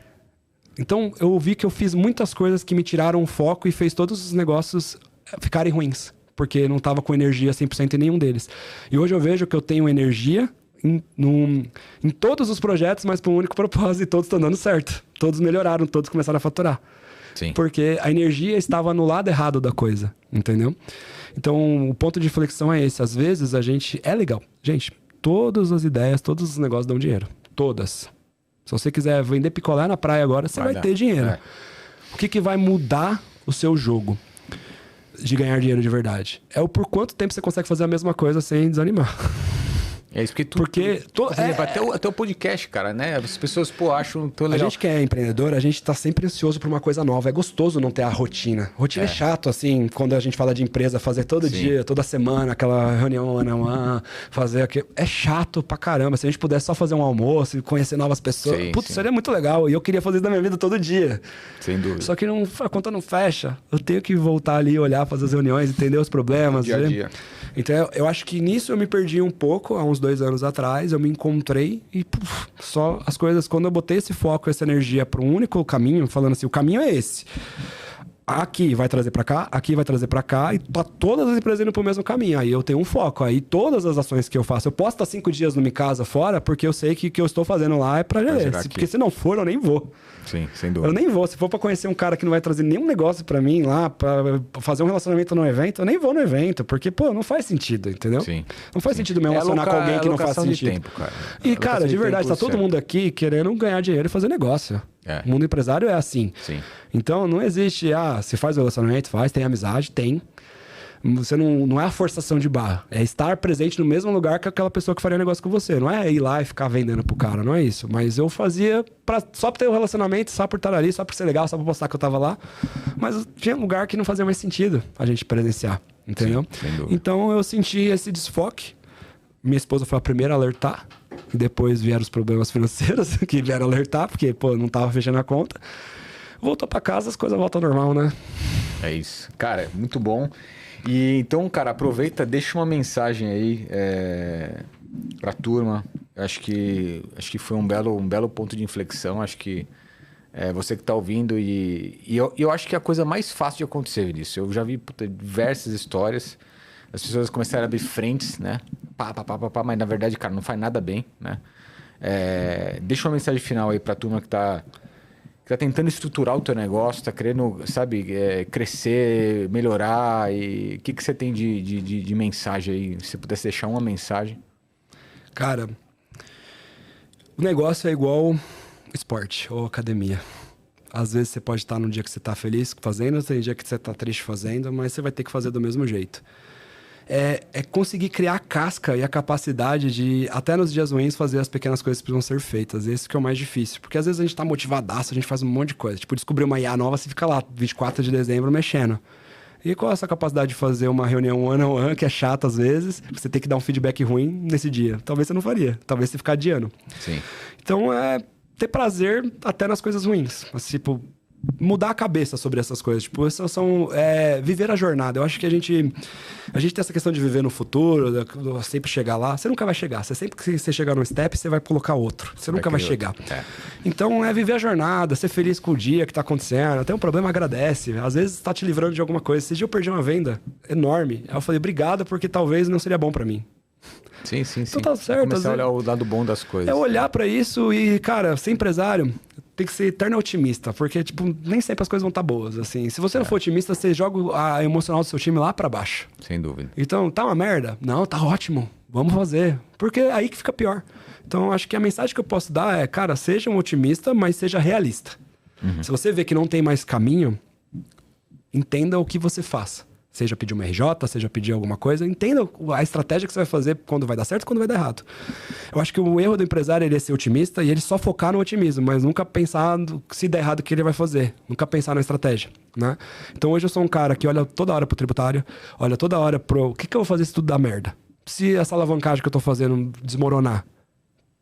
Então, eu vi que eu fiz muitas coisas que me tiraram o foco e fez todos os negócios ficarem ruins. Porque não estava com energia 100% em nenhum deles. E hoje eu vejo que eu tenho energia em todos os projetos, mas para um único propósito, e todos estão dando certo. Todos melhoraram, todos começaram a faturar. Sim. Porque a energia estava no lado errado da coisa, entendeu? Então, o ponto de flexão é esse. Às vezes, a gente... É legal. Gente, todas as ideias, todos os negócios dão dinheiro. Todas. Se você quiser vender picolé na praia agora, você vai ter dinheiro. O que vai mudar o seu jogo de ganhar dinheiro de verdade? É o por quanto tempo você consegue fazer a mesma coisa sem desanimar. É isso porque até o podcast, cara, né? As pessoas, acham tão legal. A gente que é empreendedor, a gente tá sempre ansioso por uma coisa nova. É gostoso não ter a rotina. Rotina é chato, assim, quando a gente fala de empresa, fazer todo dia, toda semana, aquela reunião one-on-one, fazer aquilo. É chato pra caramba. Se a gente pudesse só fazer um almoço e conhecer novas pessoas, seria muito legal. E eu queria fazer isso na minha vida todo dia. Sem dúvida. Só que a conta não fecha. Eu tenho que voltar ali, olhar, fazer as reuniões, entender os problemas. Dia a dia. Então, eu acho que nisso eu me perdi um pouco, há uns 2 anos atrás. Eu me encontrei e só as coisas... Quando eu botei esse foco, essa energia para um único caminho, falando assim, o caminho é esse. Aqui vai trazer para cá, aqui vai trazer para cá, e tá todas as empresas indo pro mesmo caminho. Aí eu tenho um foco. Aí todas as ações que eu faço, eu posso estar 5 dias no Mi Casa fora, porque eu sei que o que eu estou fazendo lá é para gerar. Porque se não for, eu nem vou. Sim, sem dúvida. Eu nem vou. Se for para conhecer um cara que não vai trazer nenhum negócio para mim lá, para fazer um relacionamento no evento, eu nem vou no evento, porque, não faz sentido, entendeu? Sim. Não faz sentido me relacionar com alguém que não faz sentido. Tempo, cara. E, cara, de verdade, tá todo mundo aqui querendo ganhar dinheiro e fazer negócio. O mundo empresário é assim. Sim. Então, não existe, se faz o relacionamento, tem amizade, tem. Você não é a forçação de barra. É estar presente no mesmo lugar que aquela pessoa que faria negócio com você. Não é ir lá e ficar vendendo pro cara, não é isso. Mas eu fazia só pra ter o relacionamento, só por estar ali, só por ser legal, só pra postar que eu tava lá. Mas tinha lugar que não fazia mais sentido a gente presenciar, entendeu? Sim, então eu senti esse desfoque. Minha esposa foi a primeira a alertar. E depois vieram os problemas financeiros que vieram alertar, porque, não tava fechando a conta. Voltou pra casa, as coisas voltam ao normal, né? É isso. Cara, muito bom. E então, cara, aproveita, deixa uma mensagem aí pra turma. Acho que foi um belo ponto de inflexão. Acho que você que tá ouvindo e eu acho que é a coisa mais fácil de acontecer nisso. Eu já vi diversas histórias. As pessoas começaram a abrir frentes, né? Mas na verdade, cara, não faz nada bem, né? Deixa uma mensagem final aí pra turma que tá tentando estruturar o teu negócio, tá querendo, crescer, melhorar. E o que você tem de mensagem aí? Se você pudesse deixar uma mensagem. Cara, o negócio é igual esporte ou academia. Às vezes você pode estar num dia que você tá feliz fazendo, tem dia que você tá triste fazendo, mas você vai ter que fazer do mesmo jeito. É conseguir criar a casca e a capacidade de, até nos dias ruins, fazer as pequenas coisas que precisam ser feitas. Esse que é o mais difícil. Porque às vezes a gente tá motivadaço, a gente faz um monte de coisa. Tipo, descobrir uma IA nova, você fica lá, 24 de dezembro, mexendo. E qual é essa capacidade de fazer uma reunião one-on-one, que é chata às vezes, você tem que dar um feedback ruim nesse dia? Talvez você não faria. Talvez você ficar adiando. Sim. Então, ter prazer até nas coisas ruins. Mas, tipo, mudar a cabeça sobre essas coisas. Tipo, essas são... viver a jornada. Eu acho que a gente tem essa questão de viver no futuro, sempre chegar lá. Você nunca vai chegar. Sempre que você chegar num step, você vai colocar outro. Você nunca vai chegar. Então, viver a jornada, ser feliz com o dia que tá acontecendo. Tem um problema, agradece. Às vezes, tá te livrando de alguma coisa. Esse dia eu perdi uma venda enorme. Aí eu falei, obrigado, porque talvez não seria bom pra mim. Sim. Então tá certo. Começar a olhar o lado bom das coisas. É olhar pra isso e, cara, ser empresário... Tem que ser eterno otimista, porque, nem sempre as coisas vão estar boas, assim. Se você não for otimista, você joga a emocional do seu time lá pra baixo. Sem dúvida. Então, tá uma merda? Não, tá ótimo. Vamos fazer. Porque é aí que fica pior. Então, acho que a mensagem que eu posso dar é, cara, seja um otimista, mas seja realista. Uhum. Se você vê que não tem mais caminho, entenda o que você faz. Seja pedir uma RJ, seja pedir alguma coisa, entenda a estratégia que você vai fazer quando vai dar certo e quando vai dar errado. Eu acho que o erro do empresário é ser otimista e ele só focar no otimismo, mas nunca pensar se der errado o que ele vai fazer. Nunca pensar na estratégia, né? Então hoje eu sou um cara que olha toda hora pro tributário, olha toda hora pro... O que eu vou fazer se tudo dá merda? Se essa alavancagem que eu tô fazendo desmoronar,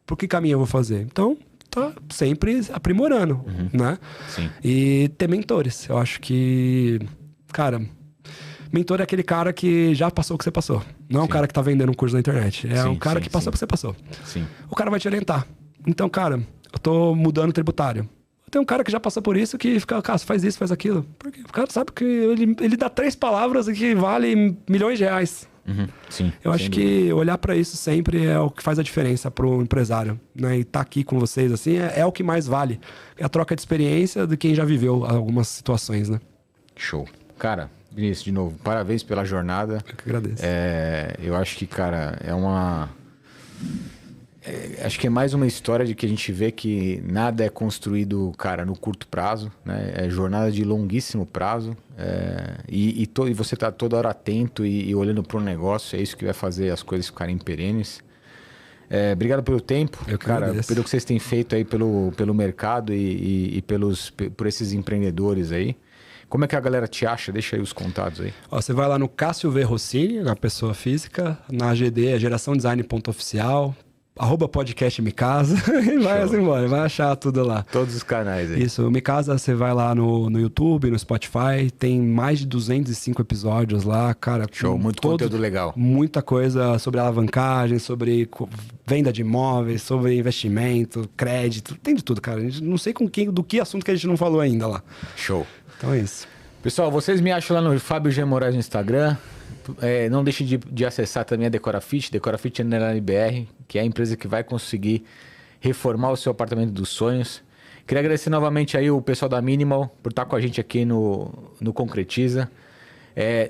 por que caminho eu vou fazer? Então, tá sempre aprimorando, né? Sim. E ter mentores. Eu acho que, cara... Mentor é aquele cara que já passou o que você passou. Não é um cara que tá vendendo um curso na internet. É um cara que passou o que você passou. Sim. O cara vai te orientar. Então, cara, eu tô mudando o tributário. Tem um cara que já passou por isso que fica, cara, faz isso, faz aquilo. Porque o cara sabe que ele dá 3 palavras que vale milhões de reais. Sim. Eu acho que olhar pra isso sempre é o que faz a diferença pro empresário, né? E tá aqui com vocês, assim, é o que mais vale. É a troca de experiência de quem já viveu algumas situações, né? Show. Cara... Vinícius, de novo, parabéns pela jornada. Eu que agradeço. Eu acho que, cara, acho que é mais uma história de que a gente vê que nada é construído, cara, no curto prazo, né? É jornada de longuíssimo prazo. E você tá toda hora atento e olhando para o negócio, é isso que vai fazer as coisas ficarem perenes. Obrigado pelo tempo, cara, agradeço. pelo que vocês têm feito aí pelo mercado e por esses empreendedores aí. Como é que a galera te acha? Deixa aí os contatos aí. Ó, você vai lá no Cássio V. Rossini, na pessoa física, na AGD é geraçãodesign.oficial, @podcast Me Casa, e vai assim embora, vai achar tudo lá. Todos os canais aí. Isso, Me Casa, você vai lá no YouTube, no Spotify, tem mais de 205 episódios lá, cara. Show, muito conteúdo legal. Muita coisa sobre alavancagem, sobre venda de imóveis, sobre investimento, crédito, tem de tudo, cara. A gente não sei do que assunto que a gente não falou ainda lá. Show. Então é isso. Pessoal, vocês me acham lá no Fábio G. Moraes no Instagram. Não deixe de acessar também a Decorafit, Decorafit_BR, que é a empresa que vai conseguir reformar o seu apartamento dos sonhos. Queria agradecer novamente aí o pessoal da Minimal por estar com a gente aqui no Concretiza.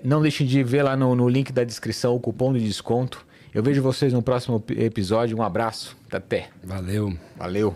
Não deixem de ver lá no link da descrição o cupom de desconto. Eu vejo vocês no próximo episódio. Um abraço. Até. Valeu. Valeu.